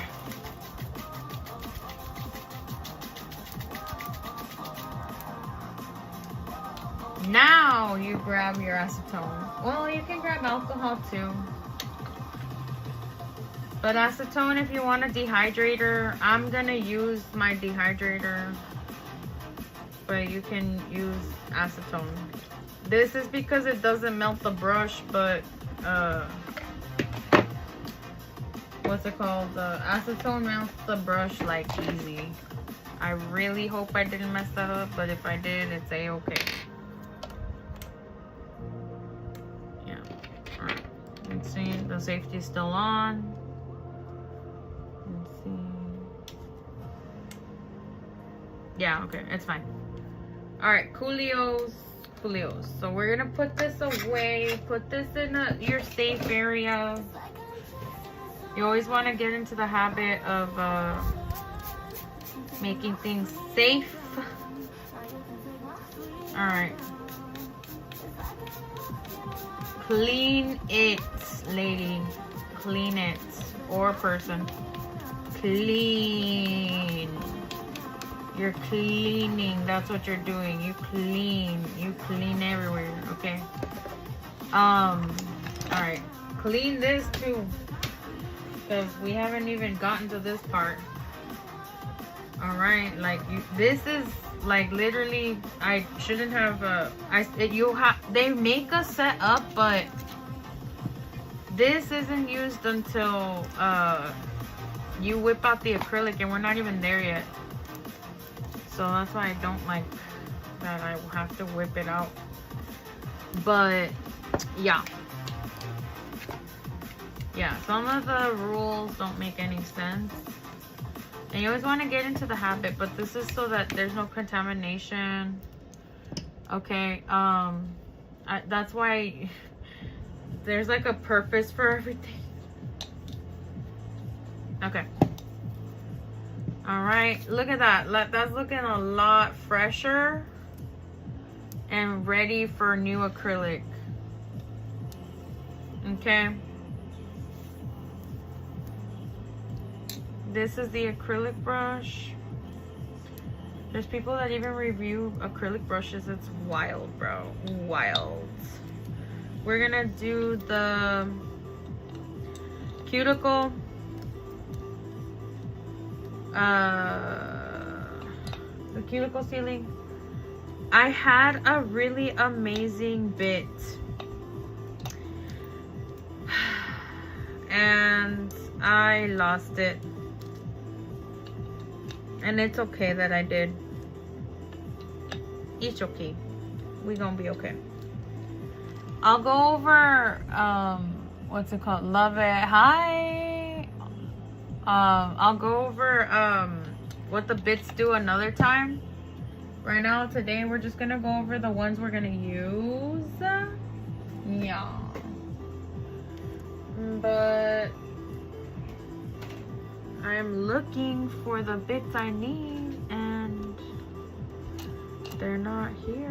Speaker 1: Now you grab your acetone. Well, you can grab alcohol too. But acetone, if you want a dehydrator, I'm gonna use my dehydrator. But you can use acetone. This is because it doesn't melt the brush, but what's it called? The acetone melts the brush like easy. I really hope I didn't mess that up, but if I did, it's a-okay. See, the safety is still on. Let's see. Yeah, okay, it's fine. Alright, Coolios. So we're gonna put this away. Put this in your safe area. You always want to get into the habit of making things safe. Alright. Clean it, lady. Clean it. Or person. Clean. You're cleaning. That's what you're doing. You clean. You clean everywhere. Okay. Alright. Clean this too. Because we haven't even gotten to this part. All right, like this is like literally, I shouldn't have. They make a set up, but this isn't used until you whip out the acrylic, and we're not even there yet. So that's why I don't like that I have to whip it out. But yeah. Yeah, some of the rules don't make any sense. And you always want to get into the habit, but this is so that there's no contamination. Okay, that's why there's like a purpose for everything. Okay. All right, look at that. That's looking a lot fresher and ready for new acrylic. Okay. This is the acrylic brush. There's people that even review acrylic brushes. It's wild, bro. Wild. We're gonna do the cuticle. The cuticle sealing. I had a really amazing bit. And I lost it. And it's okay that I did. It's okay. We gonna be okay. I'll go over what's it called? Love it. Hi. I'll go over what the bits do another time. Right now, today, we're just gonna go over the ones we're gonna use. Yeah. But I'm looking for the bits I need and they're not here,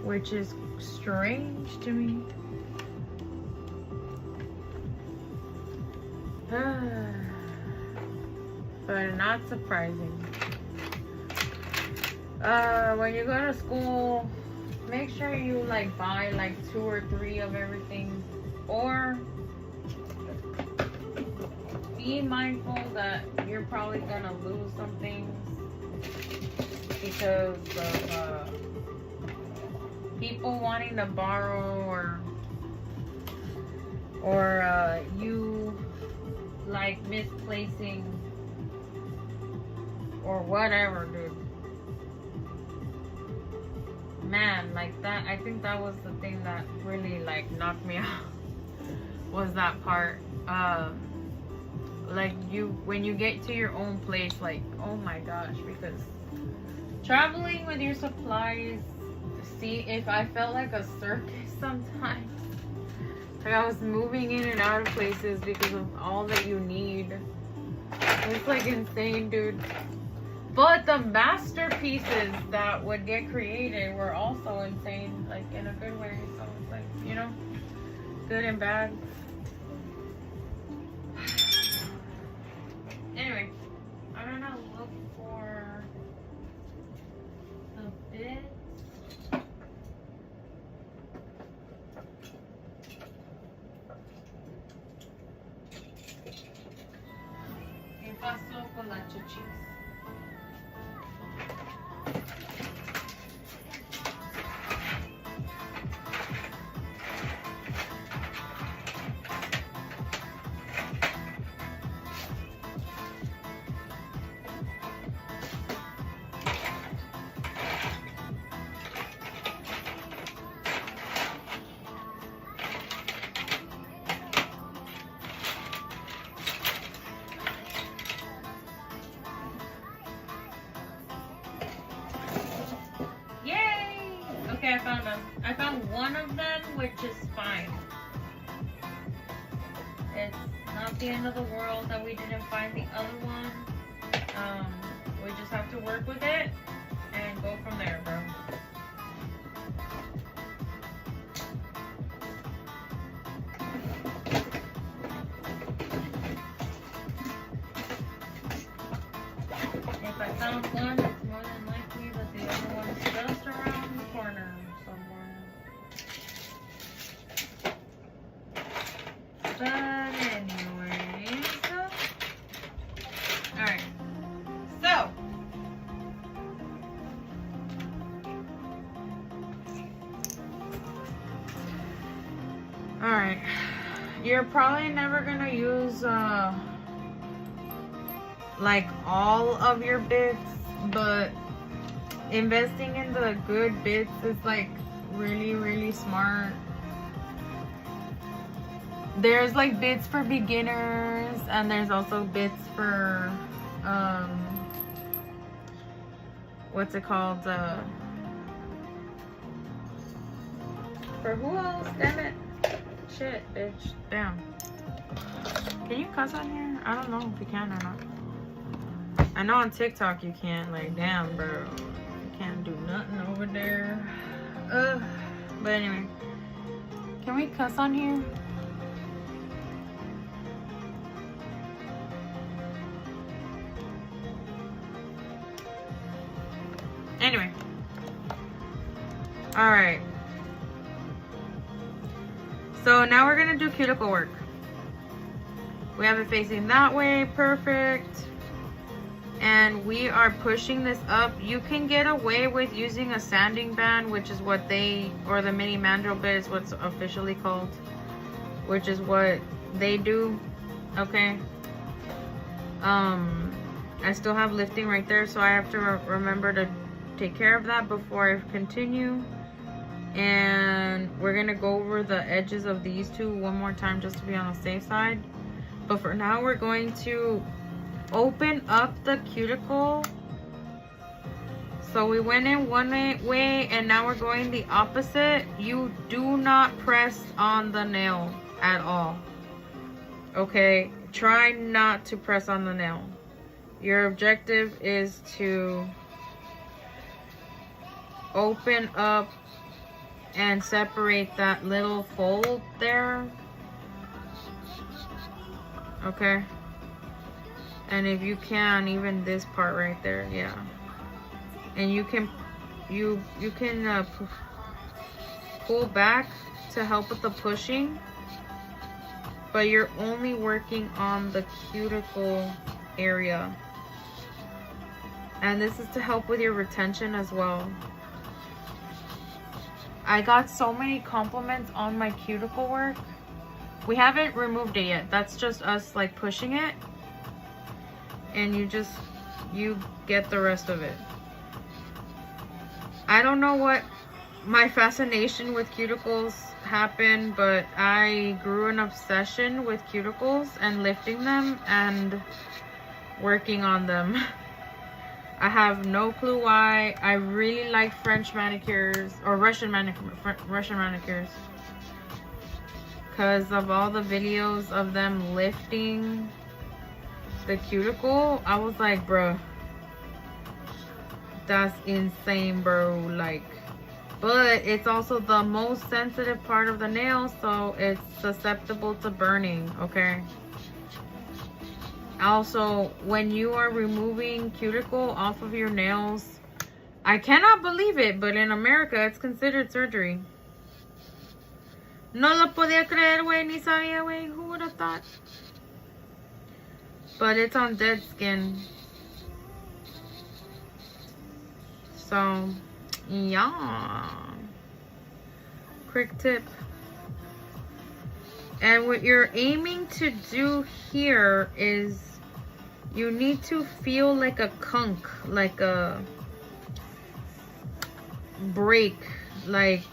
Speaker 1: which is strange to me. But not surprising. When you go to school, make sure you like buy like 2 or 3 of everything, or be mindful that you're probably gonna lose some things because of people wanting to borrow, or you like misplacing or whatever, dude. Man, like that, I think that was the thing that really like knocked me out, was that part. Like when you get to your own place, like, oh my gosh, because traveling with your supplies, see, if I felt like a circus sometimes, like I was moving in and out of places because of all that you need. It's like insane, dude. But the masterpieces that would get created were also insane, like in a good way. So it's like, you know, good and bad. Anyway, I'm gonna look for the bit. ¿Qué pasó con la chuchis? Okay, I found them. I found one of them, which is fine. It's not the end of the world that we didn't find the other one. We just have to work with it and go from there, bro. If I found one, it's more than likely that the other one is just around the corner somewhere. But anyways, alright. So, You're probably never gonna use like all of your bits, but investing in the good bits is like really, really smart. There's like bits for beginners, and there's also bits for what's it called, for who else? Damn it. Shit, bitch. Damn. Can you cuss on here? I don't know if you can or not. I know on TikTok you can't. Like, damn, bro. You can't do nothing over there. But anyway. Can we cuss on here? Anyway. Alright. So now we're going to do cuticle work. We have it facing that way. Perfect. And we are pushing this up. You can get away with using a sanding band, which is what they, or the mini mandrel bit is what's officially called, which is what they do. Okay. I still have lifting right there, so I have to remember to take care of that before I continue. And we're gonna go over the edges of these two one more time just to be on the safe side. But for now, we're going to open up the cuticle. So we went in one way and now we're going the opposite. You do not press on the nail at all. Okay, try not to press on the nail. Your objective is to open up and separate that little fold there. Okay. And if you can, even this part right there, yeah. And you can pull back to help with the pushing, but you're only working on the cuticle area. And this is to help with your retention as well. I got so many compliments on my cuticle work. We haven't removed it yet. That's just us like pushing it. And you get the rest of it. I don't know what my fascination with cuticles happened, but I grew an obsession with cuticles and lifting them and working on them. I have no clue why. I really like French manicures or Russian manicures because of all the videos of them lifting the cuticle. I was like, bro, that's insane, bro. Like, but it's also the most sensitive part of the nail, so it's susceptible to burning. Okay. Also, when you are removing cuticle off of your nails, I cannot believe it, but in America, it's considered surgery. No lo podía creer, güey, ni sabía, güey. Who would have thought? But it's on dead skin. So, yeah. Quick tip. And what you're aiming to do here is you need to feel like a kunk, like a break, like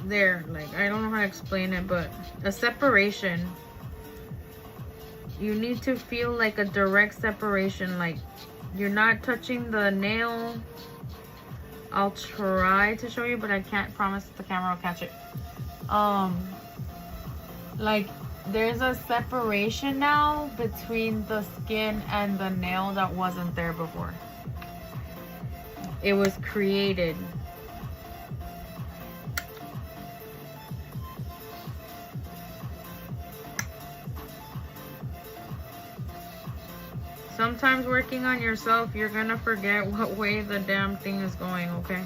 Speaker 1: there, like I don't know how to explain it, but a separation. You need to feel like a direct separation, like you're not touching the nail. I'll try to show you, but I can't promise the camera will catch it. Like there's a separation now between the skin and the nail that wasn't there before. It was created. Sometimes working on yourself, you're gonna forget what way the damn thing is going, okay?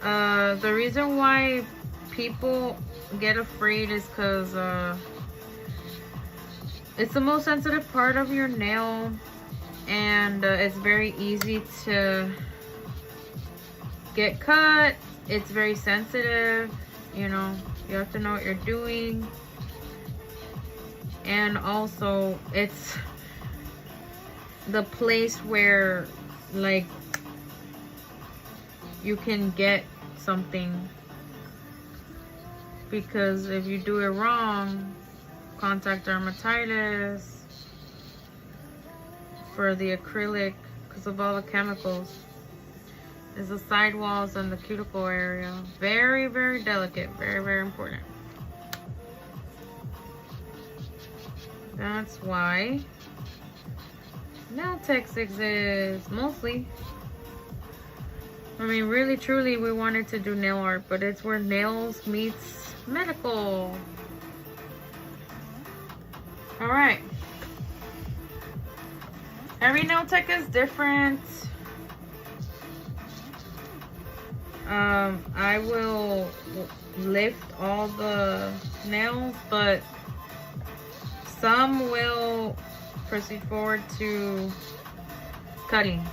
Speaker 1: The reason why people get afraid is because it's the most sensitive part of your nail, and it's very easy to get cut. It's very sensitive, You know, you have to know what you're doing. And also, it's the place where, like, you can get something. Because if you do it wrong, contact dermatitis for the acrylic, because of all the chemicals, is the sidewalls and the cuticle area. Very, very delicate. Very, very important. That's why nail techs exist, mostly. I mean, really, truly, we wanted to do nail art, but it's where nails meets medical. All right. Every nail tech is different. I will lift all the nails, but some will proceed forward to cutting.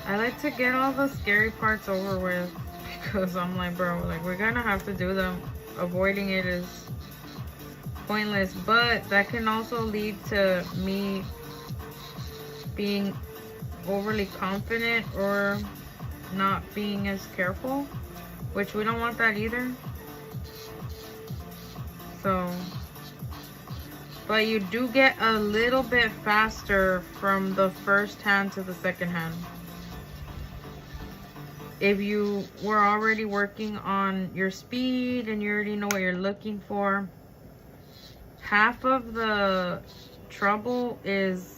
Speaker 1: I like to get all the scary parts over with because I'm like, bro, like, we're gonna have to do them. Avoiding it is pointless, but that can also lead to me being overly confident or not being as careful, which we don't want that either. So, but you do get a little bit faster from the first hand to the second hand. If you were already working on your speed and you already know what you're looking for, half of the trouble is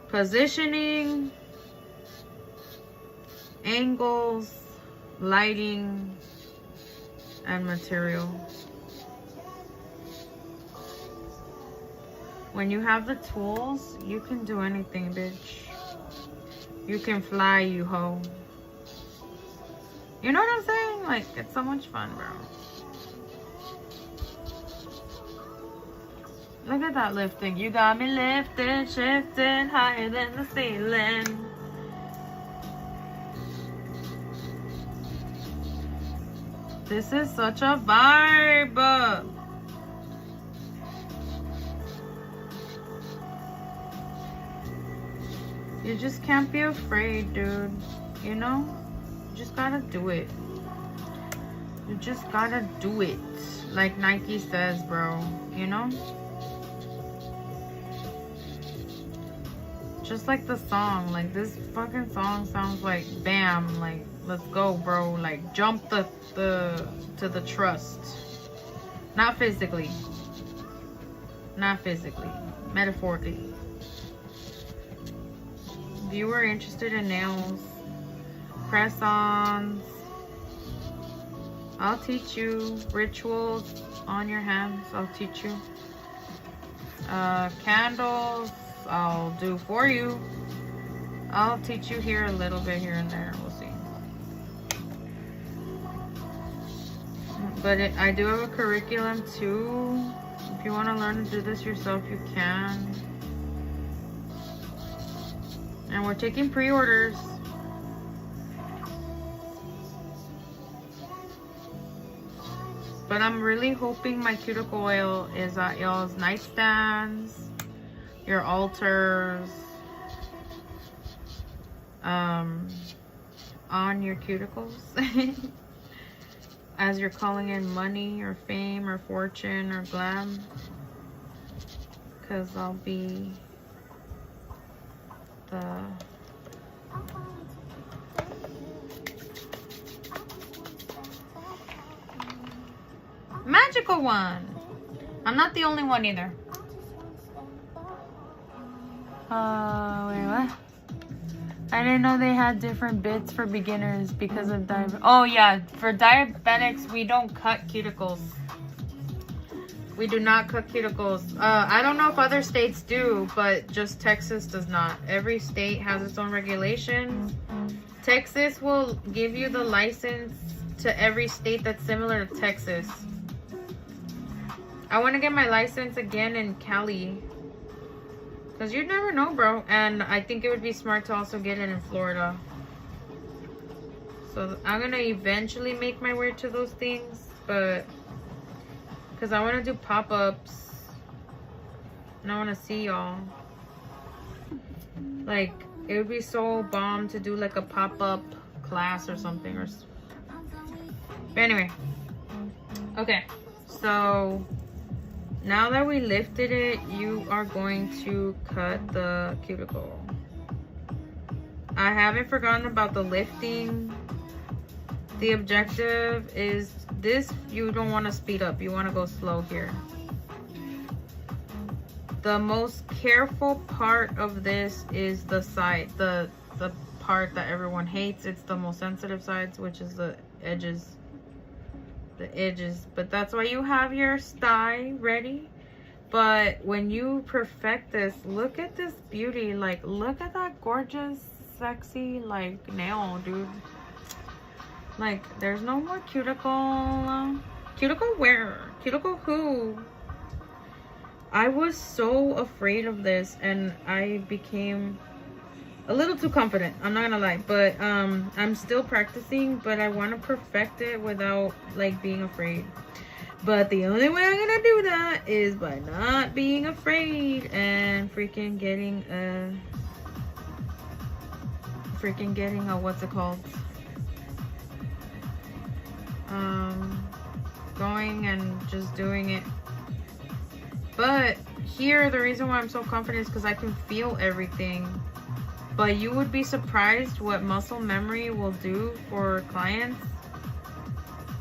Speaker 1: positioning, angles, lighting, and material. When you have the tools, you can do anything, bitch. You can fly, you hoe. You know what I'm saying? Like, it's so much fun, bro. Look at that lifting. You got me lifting, shifting, higher than the ceiling. This is such a vibe. You just can't be afraid, dude. You know? You just gotta do it. You just gotta do it. Like Nike says, bro. You know? Just like the song. Like, this fucking song sounds like, bam. Like, let's go, bro. Like, jump to the trust. Not physically. Not physically. Metaphorically. If you were interested in nails, press-ons, I'll teach you. Rituals on your hands, I'll teach you. Candles, I'll do for you. I'll teach you here a little bit here and there. We'll see. But I do have a curriculum too. If you want to learn to do this yourself, you can. And we're taking pre-orders. But I'm really hoping my cuticle oil is at y'all's nightstands, your altars, on your cuticles. As you're calling in money or fame or fortune or glam. Because I'll be the magical one. I'm not the only one either. Wait, what? I didn't know they had different bits for beginners because of diabetes. Oh yeah, for diabetics, we don't cut cuticles. We do not cut cuticles. I don't know if other states do, but just Texas does not. Every state has its own regulations. Texas will give you the license to every state that's similar to Texas. I want to get my license again in Cali. Because you never know, bro. And I think it would be smart to also get it in Florida. So I'm going to eventually make my way to those things. But because I want to do pop-ups. And I want to see y'all. Like, it would be so bomb to do like a pop-up class or something. But anyway. Okay. So now that we lifted it, you are going to cut the cuticle. I haven't forgotten about the lifting. The objective is this. You don't want to speed up. You want to go slow here. The most careful part of this is the side, the part that everyone hates. It's the most sensitive sides, which is the edges. The edges. But that's why you have your sty ready. But when you perfect this, look at this beauty. Like, look at that gorgeous, sexy, like, nail, dude. Like, there's no more cuticle. Cuticle where? Cuticle who? I was so afraid of this, and I became a little too confident. I'm not gonna lie, but I'm still practicing, but I want to perfect it without like being afraid. But the only way I'm gonna do that is by not being afraid and freaking getting a what's it called? Going and just doing it. But here, the reason why I'm so confident is because I can feel everything. But you would be surprised what muscle memory will do for clients.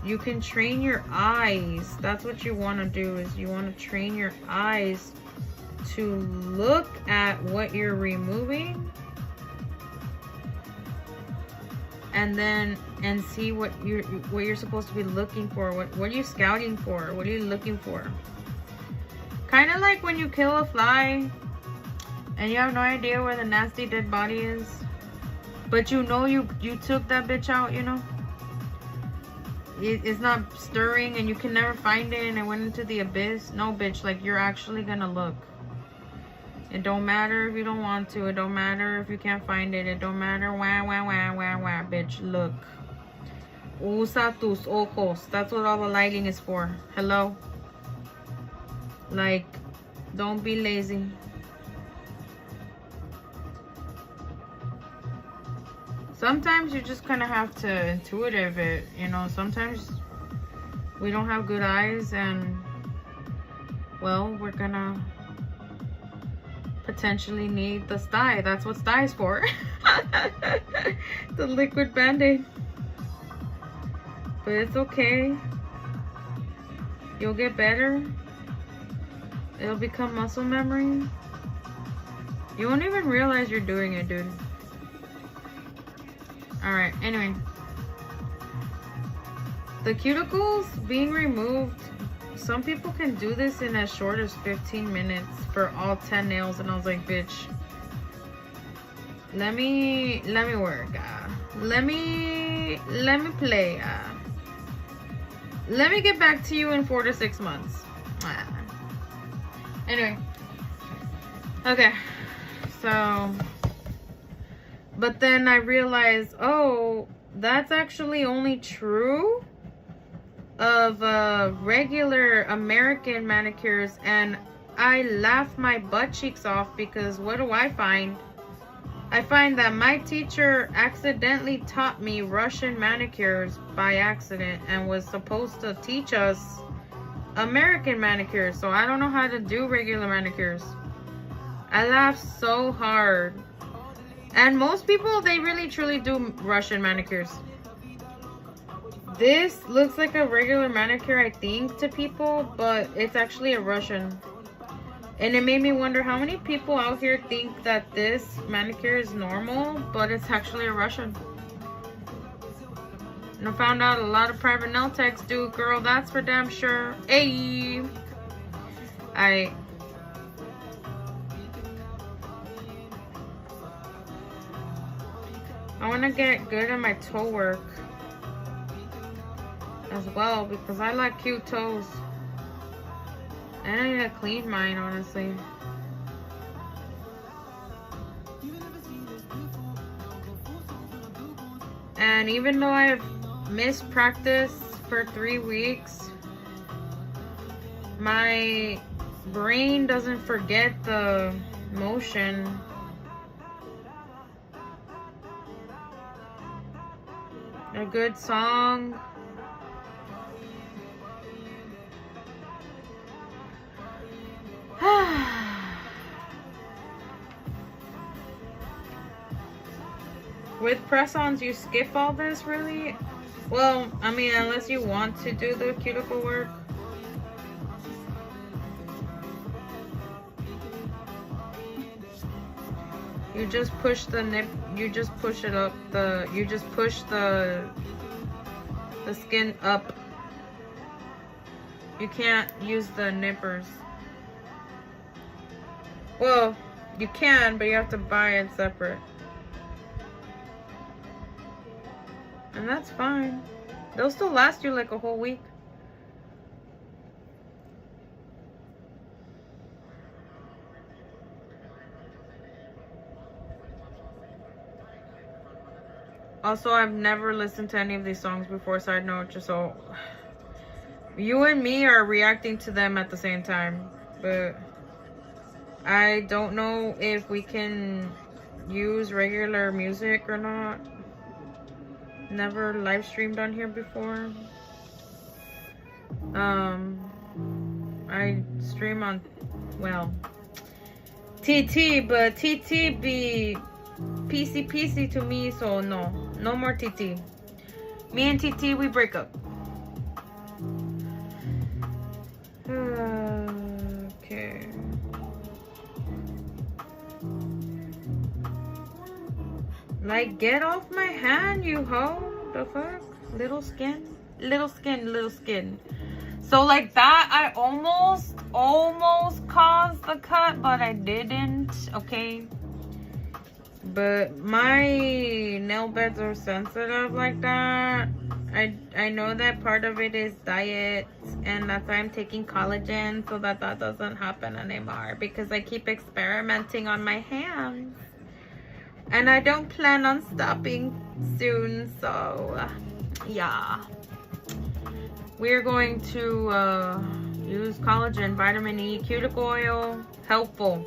Speaker 1: You can train your eyes. That's what you want to do, is you want to train your eyes to look at what you're removing. And see what you're supposed to be looking for. What are you scouting for? What are you looking for? Kind of like when you kill a fly and you have no idea where the nasty dead body is, but you know you took that bitch out, you know? It's not stirring and you can never find it and it went into the abyss. No, bitch, like, you're actually gonna look. It don't matter if you don't want to. It don't matter if you can't find it. It don't matter. Wah, wah, wah, wah, wah, bitch, look. Usa tus ojos. That's what all the lighting is for. Hello? Like, don't be lazy. Sometimes you just kind of have to intuitive it, you know. Sometimes we don't have good eyes and, well, we're gonna potentially need the sty. That's what sty is for. The liquid band-aid. But it's okay. You'll get better. It'll become muscle memory. You won't even realize you're doing it, dude. Alright, anyway. The cuticles being removed, some people can do this in as short as 15 minutes for all 10 nails. And I was like, bitch, let me work. Let me play. Let me get back to you in 4 to 6 months. Anyway. Okay. So, but then I realized, oh, that's actually only true of regular American manicures. And I laugh my butt cheeks off, because what do I find? I find that my teacher accidentally taught me Russian manicures by accident and was supposed to teach us American manicures. So I don't know how to do regular manicures. I laugh so hard. And most people, they really truly do Russian manicures. This looks like a regular manicure, I think, to people, but it's actually a Russian. And it made me wonder how many people out here think that this manicure is normal, but it's actually a Russian. And I found out a lot of private nail techs do, girl, that's for damn sure. Hey! I want to get good at my toe work as well, because I like cute toes. And I need to clean mine, honestly. And even though I've missed practice for 3 weeks, my brain doesn't forget the motion. A good song. With press-ons, you skip all this, really? Well, I mean, unless you want to do the cuticle work. You just push the nip, you just push it up, you just push the skin up. You can't use the nippers. Well, you can, but you have to buy it separate. And that's fine. They'll still last you like a whole week. Also, I've never listened to any of these songs before, side note, just so you and me are reacting to them at the same time. But I don't know if we can use regular music or not. Never live streamed on here before. I stream on, well, TT, but TT be PC to me, so no more TT. Me and TT, we break up. Okay. Like, get off my hand, you hoe. The fuck? Little skin. So like that, I almost caused the cut, but I didn't. Okay. But my nail beds are sensitive like that. I know that part of it is diet, and that's why I'm taking collagen so that doesn't happen anymore, because I keep experimenting on my hands. And I don't plan on stopping soon, so yeah. We're going to use collagen, vitamin E, cuticle oil, helpful.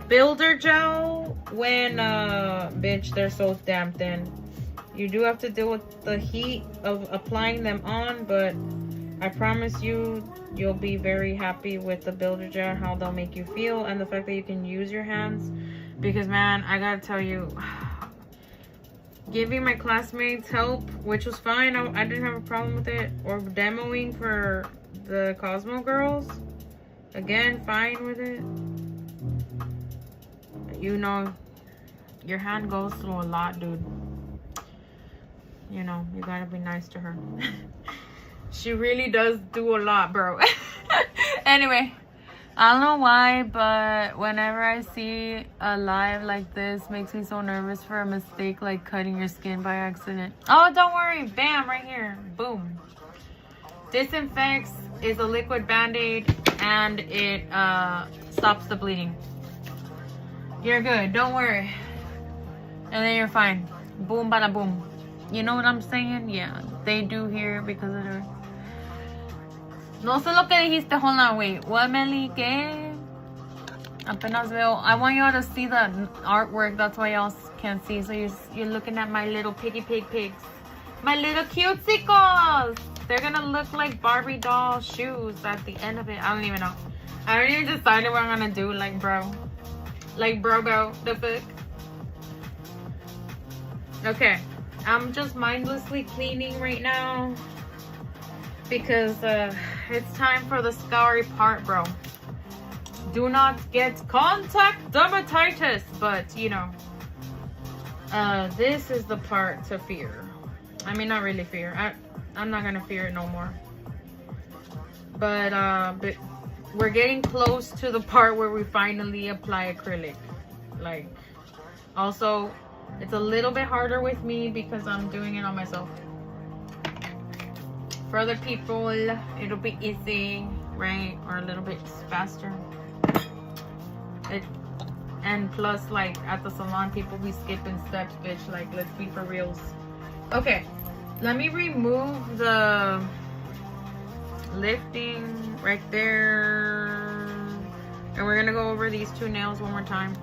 Speaker 1: Builder gel, when, bitch, they're so damn thin. You do have to deal with the heat of applying them on, but I promise you, you'll be very happy with the builder gel, how they'll make you feel, and the fact that you can use your hands. Because, man, I gotta tell you, giving my classmates help, which was fine, I didn't have a problem with it, or demoing for the Cosmo girls, again, fine with it. You know, your hand goes through a lot, dude. You know, you gotta be nice to her. She really does do a lot, bro. Anyway, I don't know why, but whenever I see a live like this, makes me so nervous for a mistake, like cutting your skin by accident. Oh, don't worry. Bam, right here. Boom. Disinfects is a liquid band-aid, and it stops the bleeding. You're good. Don't worry. And then you're fine. Boom, bada boom. You know what I'm saying? Yeah, they do here because of their... No sé lo que dijiste. Hold on, wait. What, Meli? ¿Qué? Apenas veo. I want y'all to see the artwork. That's why y'all can't see. So you're looking at my little piggy pig pigs. My little cutesicles. They're gonna look like Barbie doll shoes at the end of it. I don't even know. I haven't even decided what I'm gonna do. Like, bro. Like, bro, the fuck? Okay. I'm just mindlessly cleaning right now. Because it's time for the scoury part, bro. Do not get contact dermatitis. But, you know. This is the part to fear. I mean, not really fear. I'm not gonna fear it no more. But we're getting close to the part where we finally apply acrylic. Like, also, it's a little bit harder with me because I'm doing it on myself. For other people, it'll be easy, right? Or a little bit faster. And plus, like, at the salon, people be skipping steps, bitch. Like, let's be for reals. Okay, let me remove the lifting right there, and we're gonna go over these two nails one more time.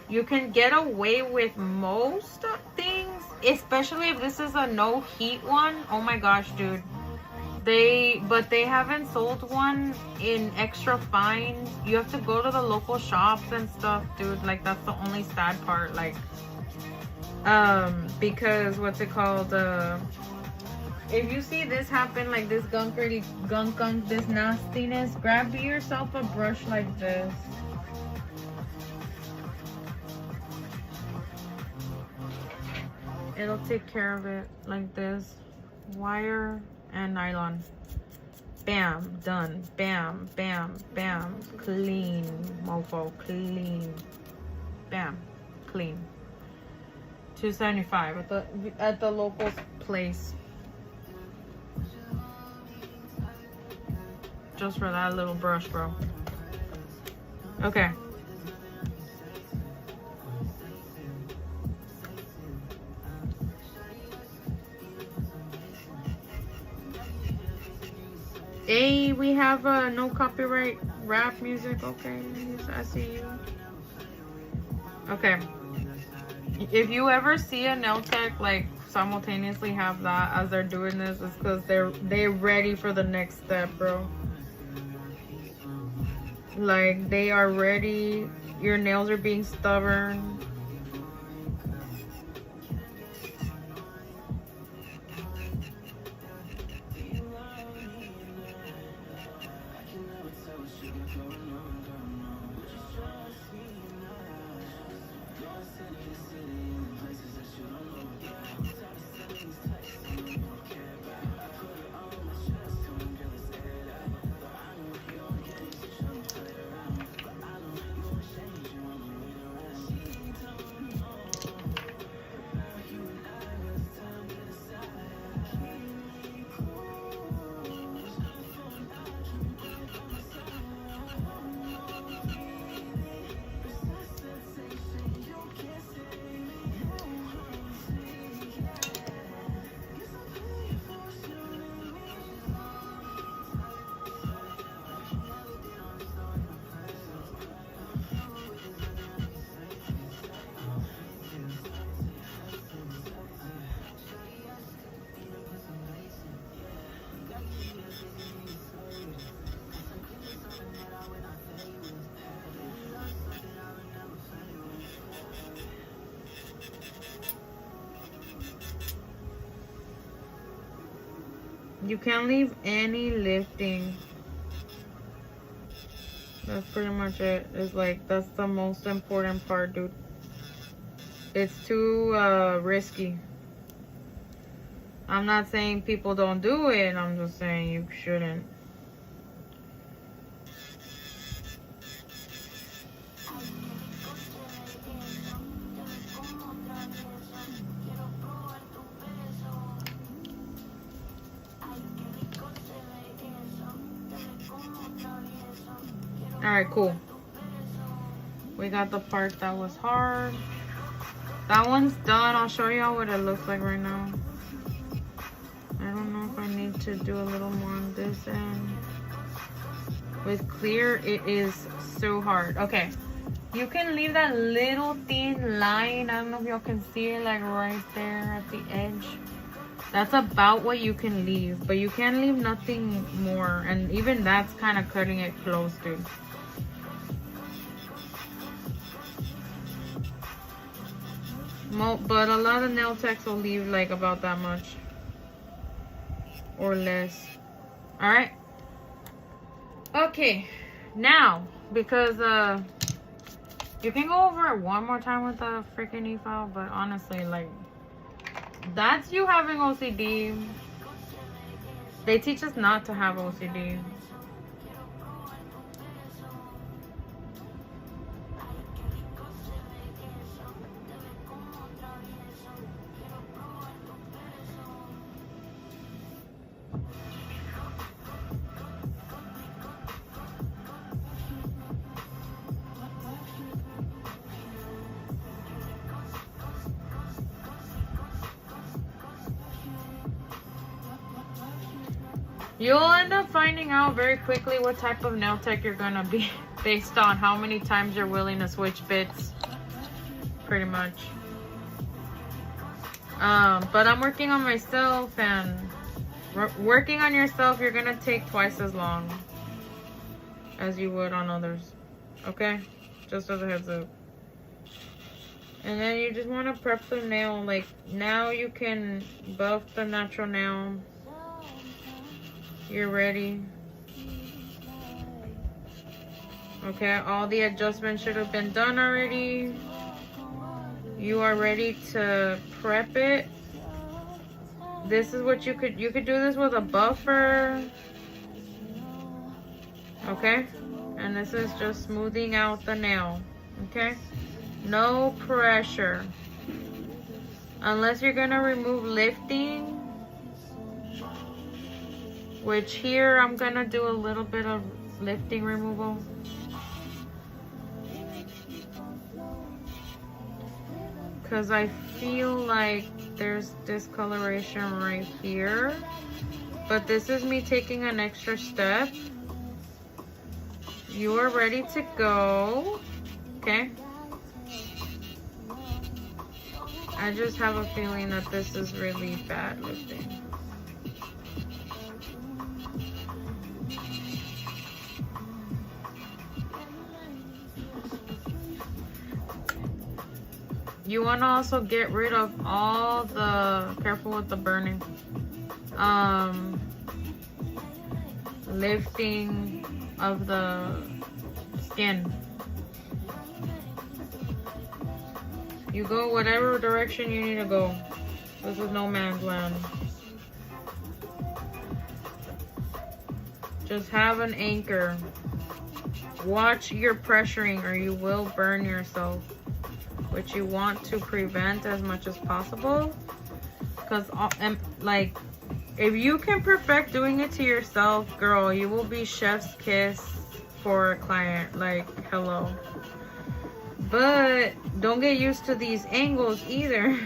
Speaker 1: You can get away with most things, especially if this is a no heat one. Oh my gosh, dude. But they haven't sold one in extra fine. You have to go to the local shops and stuff, dude. Like, that's the only sad part. Like, because what's it called? If you see this happen, like this gunk, this nastiness, grab yourself a brush like this. It'll take care of it like this. Wire and nylon. Bam, done. Bam, bam, bam. Clean, mofo, clean. Bam, clean. $2.75 at the local place. Just for that little brush, bro. Okay. Hey, we have no copyright rap music. Okay, I see you. Okay. If you ever see a nail tech like simultaneously have that as they're doing this, it's because they're ready for the next step, bro. Like, they are ready. Your nails are being stubborn. You can't leave any lifting. That's pretty much it. It's like, that's the most important part, dude. It's too risky. I'm not saying people don't do it. I'm just saying you shouldn't. Alright, cool. We got the part that was hard. That one's done. I'll show y'all what it looks like right now. I don't know if I need to do a little more on this end. With clear, it is so hard. Okay. You can leave that little thin line. I don't know if y'all can see it, like right there at the edge. That's about what you can leave. But you can't leave nothing more. And even that's kind of cutting it close, dude. But a lot of nail techs will leave like about that much or less. All right. Okay. Now, because you can go over it one more time with the freaking e-file, but honestly, like, that's you having OCD. They teach us not to have OCD. You'll end up finding out very quickly what type of nail tech you're gonna be based on how many times you're willing to switch bits. Pretty much. But I'm working on myself, and working on yourself, you're gonna take twice as long as you would on others. Okay? Just as a heads up. And then you just want to prep the nail. Like, now you can buff the natural nail. You're ready. Okay, all the adjustments should have been done already. You are ready to prep it. This is what you could do this with a buffer. Okay? And this is just smoothing out the nail. Okay? No pressure. Unless you're gonna remove lifting, which here I'm gonna do a little bit of lifting removal. Because I feel like there's discoloration right here. But this is me taking an extra step. You are ready to go. Okay? I just have a feeling that this is really bad lifting. You want to also get rid of all the, careful with the burning, lifting of the skin. You go whatever direction you need to go. This is no man's land. Just have an anchor. Watch your pressuring or you will burn yourself, which you want to prevent as much as possible. Because like, if you can perfect doing it to yourself, girl, you will be chef's kiss for a client. Like, hello. But don't get used to these angles either.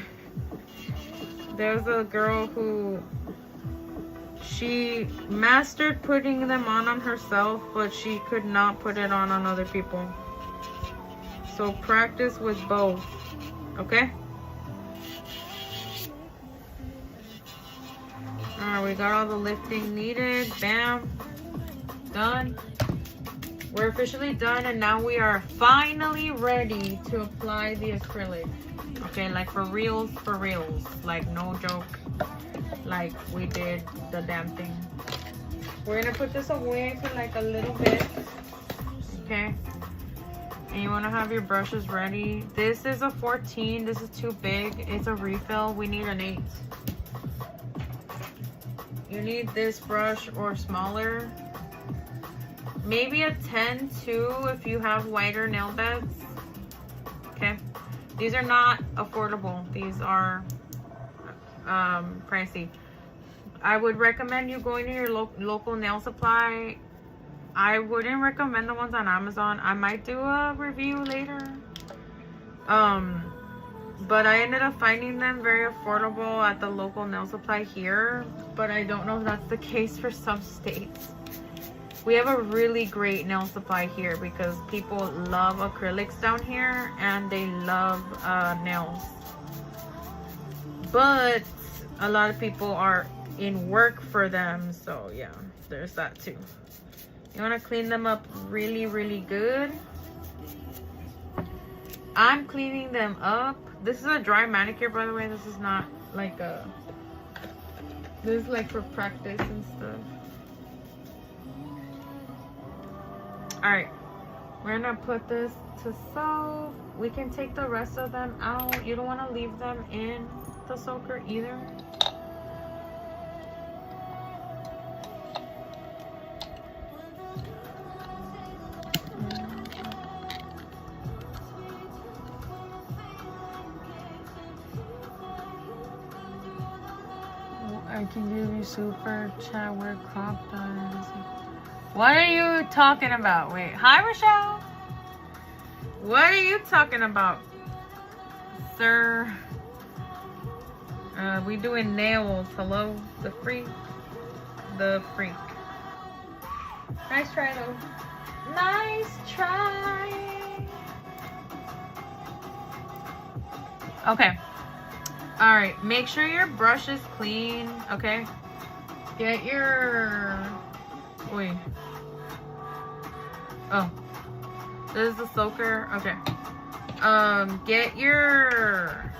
Speaker 1: There's a girl who, she mastered putting them on herself, but she could not put it on other people. So practice with both, okay? Alright, we got all the lifting needed. Bam. Done. We're officially done, and now we are finally ready to apply the acrylic. Okay, like for reals, like no joke, like we did the damn thing. We're gonna put this away for like a little bit, okay? And you wanna have your brushes ready. This is a 14, this is too big. It's a refill, we need an 8. You need this brush or smaller. Maybe a 10 too if you have wider nail beds. Okay. These are not affordable. These are pricey. I would recommend you going to your local nail supply. I wouldn't recommend the ones on Amazon. I might do a review later. But I ended up finding them very affordable at the local nail supply here. But I don't know if that's the case for some states. We have a really great nail supply here because people love acrylics down here and they love nails. But a lot of people are in work for them, so yeah, there's that too. You want to clean them up really, really good. I'm cleaning them up. This is a dry manicure, by the way. This is not like a... This is like for practice and stuff. Alright, we're gonna put this to soak. We can take the rest of them out. You don't want to leave them in the soaker either. I can give you super chat where crop diamonds. What are you talking about? Wait, hi Michelle. What are you talking about, sir? We doing nails. Hello, the free. the freak. Nice try though. Nice try. Okay. Alright, make sure your brush is clean, okay? Get your... Wait. Oh. This is the soaker. Okay. Get your...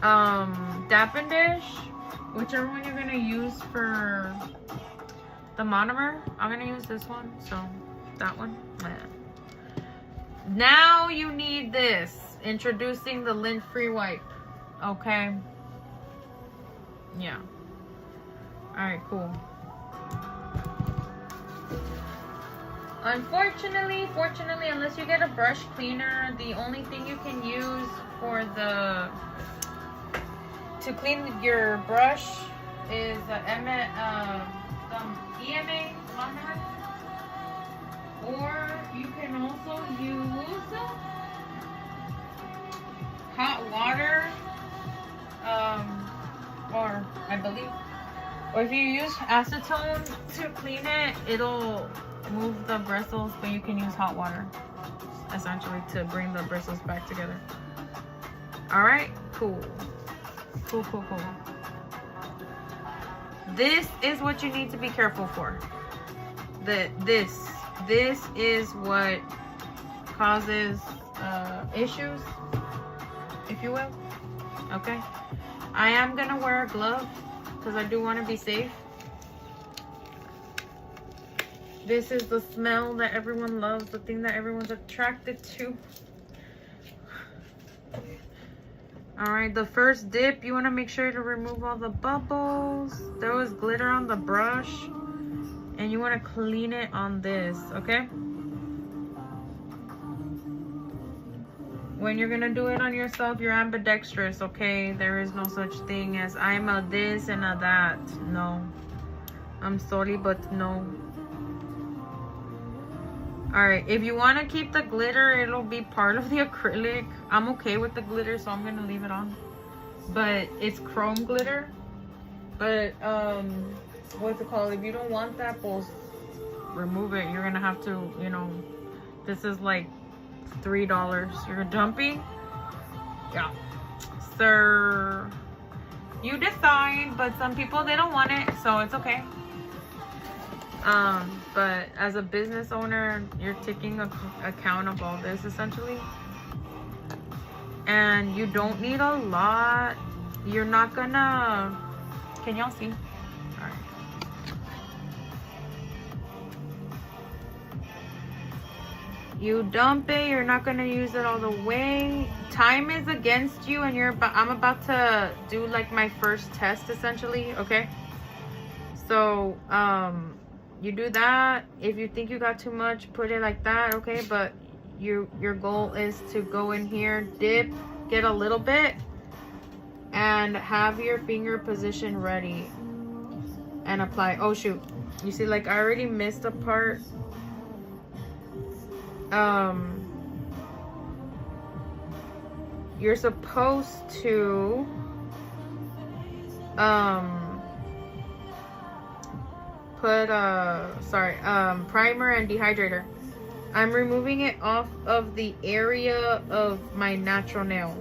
Speaker 1: Dappin dish. Whichever one you're going to use for the monomer. I'm going to use this one. So, that one. Now you need this. Introducing the lint-free wipe. Okay. Yeah. Alright, cool. Fortunately, unless you get a brush cleaner, the only thing you can use for to clean your brush is the EMA lawnmower. Or you can also use hot water, or I believe, or if you use acetone to clean it, it'll move the bristles, but you can use hot water essentially to bring the bristles back together. All right, cool. This is what you need to be careful for. This is what causes issues, if you will. Okay, I am gonna wear a glove because I do want to be safe. This is the smell that everyone loves, the thing that everyone's attracted to. All right, the first dip, you want to make sure to remove all the bubbles. There was glitter on the brush, and you want to clean it on this, okay? When you're gonna do it on yourself, you're ambidextrous, okay? There is no such thing as I'm a this and a that. No, I'm sorry, but no. All right, if you want to keep the glitter, it'll be part of the acrylic. I'm okay with the glitter, so I'm gonna leave it on. But it's chrome glitter. But what's it called? If you don't want that, well, remove it. You're gonna have to, you know, this is like $3. You're dumping. Yeah, sir. You decide. But some people, they don't want it, so it's okay. But as a business owner, you're taking account of all this essentially. And you don't need a lot. You're not gonna... Can y'all see? Alright. You dump it. You're not gonna use it all the way. Time is against you, and I'm about to do like my first test essentially, okay? So, you do that. If you think you got too much, put it like that, okay? But your goal is to go in here, dip, get a little bit, and have your finger position ready and apply. Oh shoot, you see, like I already missed a part. You're supposed to put primer and dehydrator. I'm removing it off of the area of my natural nail.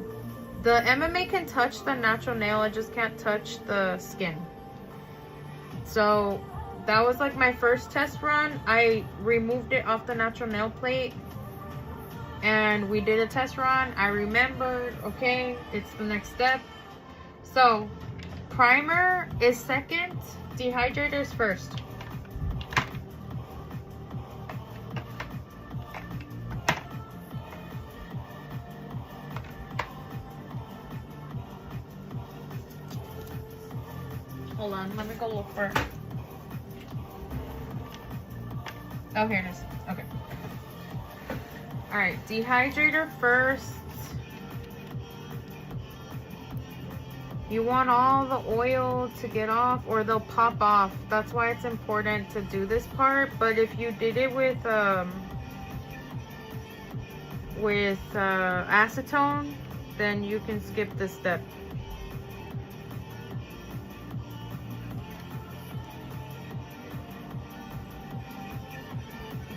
Speaker 1: The MMA can touch the natural nail, it just can't touch the skin. So that was like my first test run. I removed it off the natural nail plate and we did a test run. I remembered, okay, it's the next step. So primer is second, dehydrator is first. Hold on, let me go look for it. Oh, here it is. Okay. Alright, dehydrator first. You want all the oil to get off or they'll pop off. That's why it's important to do this part. But if you did it with acetone, then you can skip this step.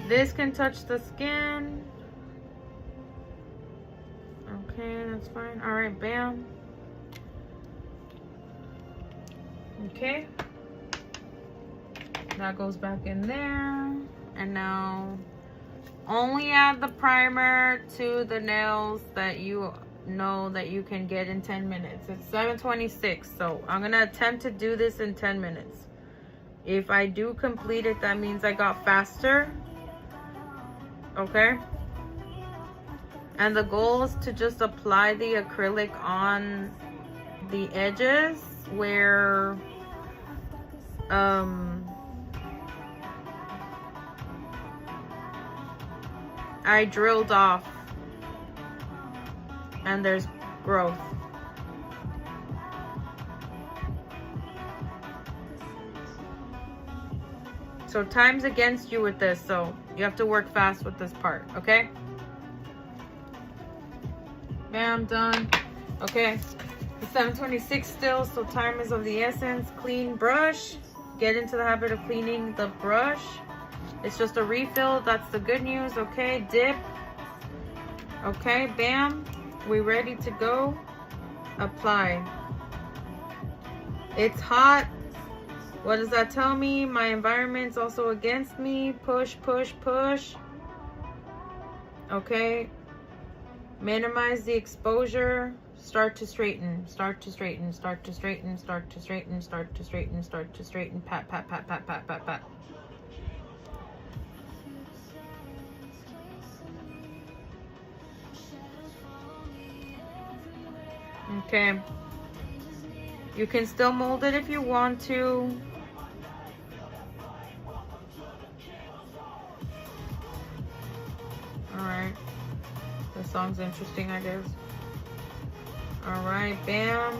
Speaker 1: This can touch the skin. Okay, that's fine. All right, bam. Okay. That goes back in there. And now only add the primer to the nails that you know that you can get in 10 minutes. It's 7:26, so I'm gonna attempt to do this in 10 minutes. If I do complete it, that means I got faster. Okay? And the goal is to just apply the acrylic on the edges where I drilled off and there's growth. So time's against you with this, so you have to work fast with this part, okay? Bam, done. Okay, it's 7:26 still, so time is of the essence. Clean brush. Get into the habit of cleaning the brush. It's just a refill, that's the good news. Okay, dip. Okay, bam. We ready to go. Apply. It's hot. What does that tell me? My environment's also against me. Push, push, push. Okay. Minimize the exposure. Start to straighten. Start to straighten. Start to straighten. Start to straighten. Start to straighten. Start to straighten. Pat, pat, pat, pat, pat, pat, pat. Okay. You can still mold it if you want to. Alright. This song's interesting, I guess. Alright, bam.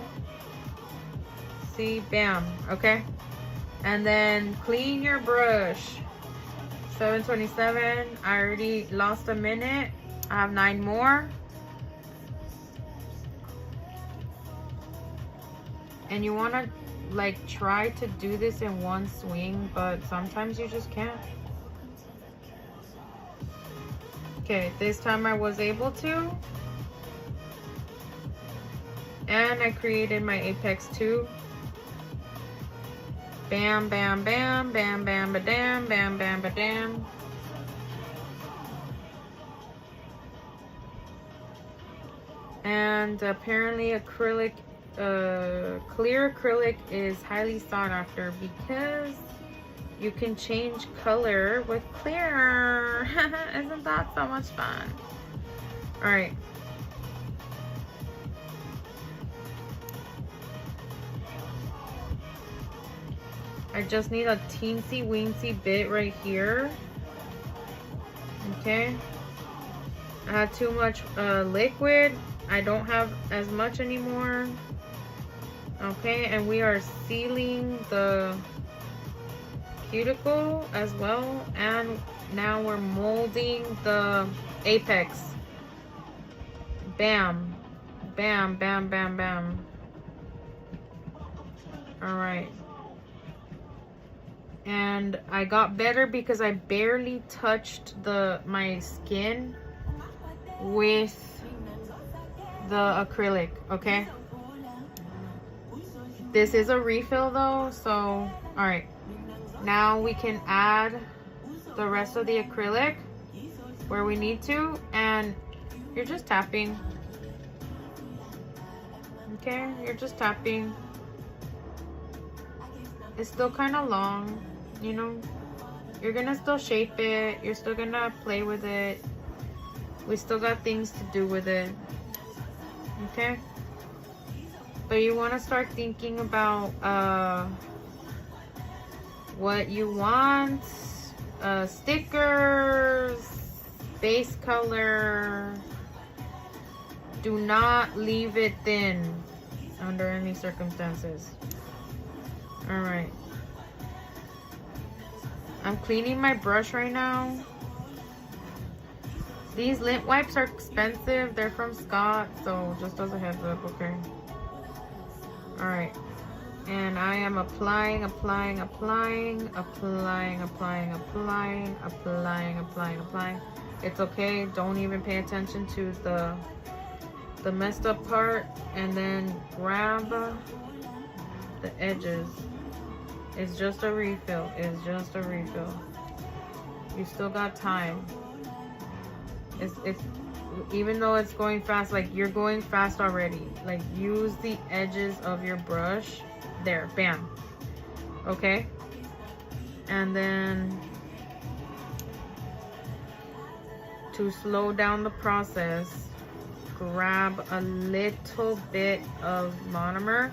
Speaker 1: See, bam. Okay. And then clean your brush. 7:27. I already lost a minute. I have 9 more. And you want to like try to do this in one swing, but sometimes you just can't. Okay, this time I was able to. And I created my apex too. Bam, bam, bam, bam, bam, ba-dam, bam, bam, ba-dam. And apparently acrylic, clear acrylic is highly sought after because you can change color with clear. Isn't that so much fun? All right. I just need a teensy weensy bit right here. Okay. I had too much liquid. I don't have as much anymore. Okay, and we are sealing the cuticle as well, and now we're molding the apex. Bam, bam, bam, bam, bam. All right. And I got better because I barely touched my skin with the acrylic. Okay. This is a refill though, so all right. Now we can add the rest of the acrylic where we need to, and you're just tapping. Okay, you're just tapping. It's still kind of long, you know. You're gonna still shape it. You're still gonna play with it. We still got things to do with it. Okay. But you want to start thinking about what you want. Stickers, base color. Do not leave it thin under any circumstances. All right. I'm cleaning my brush right now. These lint wipes are expensive. They're from Scott, so just as a heads up, okay? All right. And I am applying. It's okay. Don't even pay attention to the messed up part. And then grab the edges. It's just a refill. You still got time. It's even though it's going fast, like you're going fast already. Like use the edges of your brush. There, bam. Okay. And then to slow down the process, grab a little bit of monomer.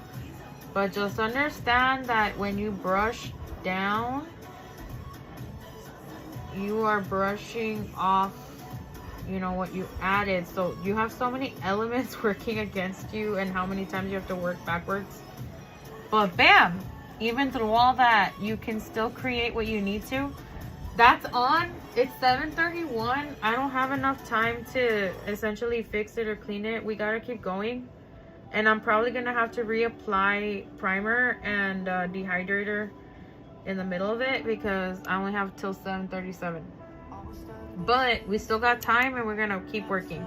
Speaker 1: But just understand that when you brush down, you are brushing off, you know, what you added. So you have so many elements working against you and how many times you have to work backwards. But bam, even through all that, you can still create what you need to. That's on. It's 7:31. I don't have enough time to essentially fix it or clean it. We gotta keep going. And I'm probably gonna have to reapply primer and dehydrator in the middle of it because I only have till 7:37. But we still got time and we're gonna keep working.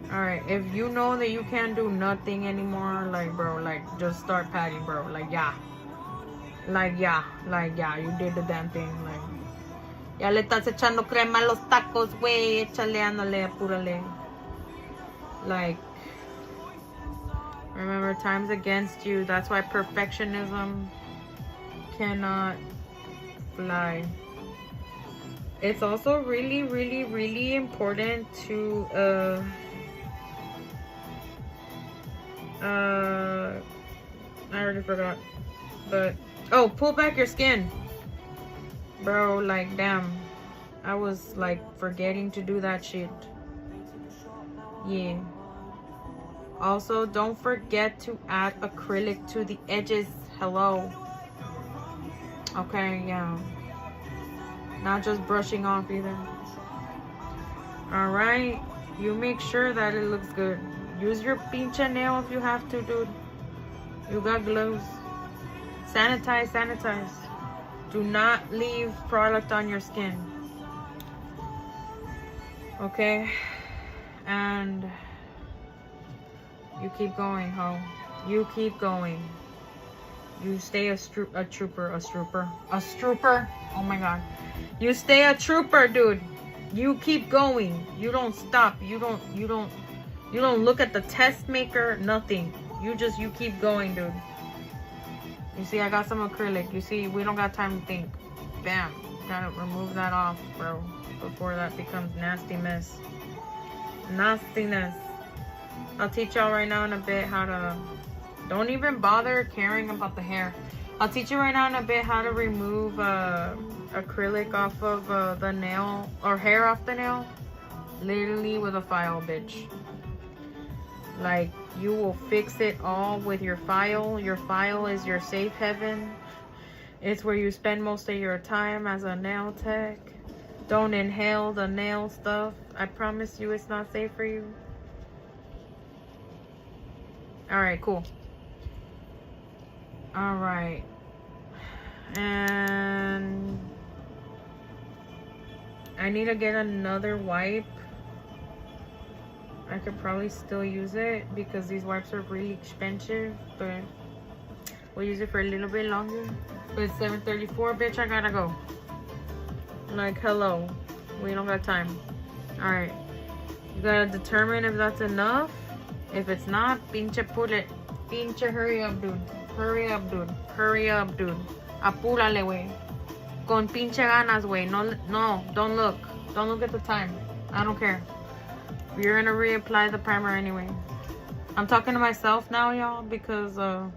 Speaker 1: Alright, if you know that you can't do nothing anymore, like bro, like just start patting, bro. Like yeah, you did the damn thing. Like ya le estás echando crema a los tacos, güey. Échale, ándale, apúrale. Like, remember, time's against you. That's why perfectionism cannot fly. It's also really, really, really important to I already forgot, but oh, pull back your skin, bro. Like damn, I was like forgetting to do that shit. Yeah. Also, don't forget to add acrylic to the edges. Hello. Okay, yeah. Not just brushing off either. All right, you make sure that it looks good. Use your pinche nail if you have to, dude. You got gloves. Sanitize. Do not leave product on your skin. Okay? And you keep going, ho. You keep going. You stay a trooper. Oh my god. You stay a trooper, dude. You keep going. You don't stop. You don't look at the test maker, nothing. You keep going, dude. You see, I got some acrylic. You see, we don't got time to think. Bam. Gotta remove that off, bro, before that becomes nasty mess. Nastiness. I'll teach y'all right now in a bit how to... Don't even bother caring about the hair. I'll teach you right now in a bit how to remove acrylic off of the nail, or hair off the nail. Literally with a file, bitch. Like, you will fix it all with your file. Your file is your safe haven. It's where you spend most of your time as a nail tech. Don't inhale the nail stuff. I promise you it's not safe for you. Alright, cool. Alright. And I need to get another wipe. I could probably still use it because these wipes are really expensive, but we'll use it for a little bit longer. But it's 7:34, bitch. I gotta go. Like, hello. We don't got time. Alright. You gotta determine if that's enough. If it's not, pinche pull it. Pinche hurry up, dude. Hurry up, dude. Apúrale, wey. Con pinche ganas, wey. No, don't look. Don't look at the time. I don't care. You're gonna reapply the primer anyway. I'm talking to myself now, y'all, because I'm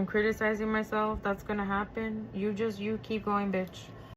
Speaker 1: criticizing myself. That's gonna happen. You keep going, bitch.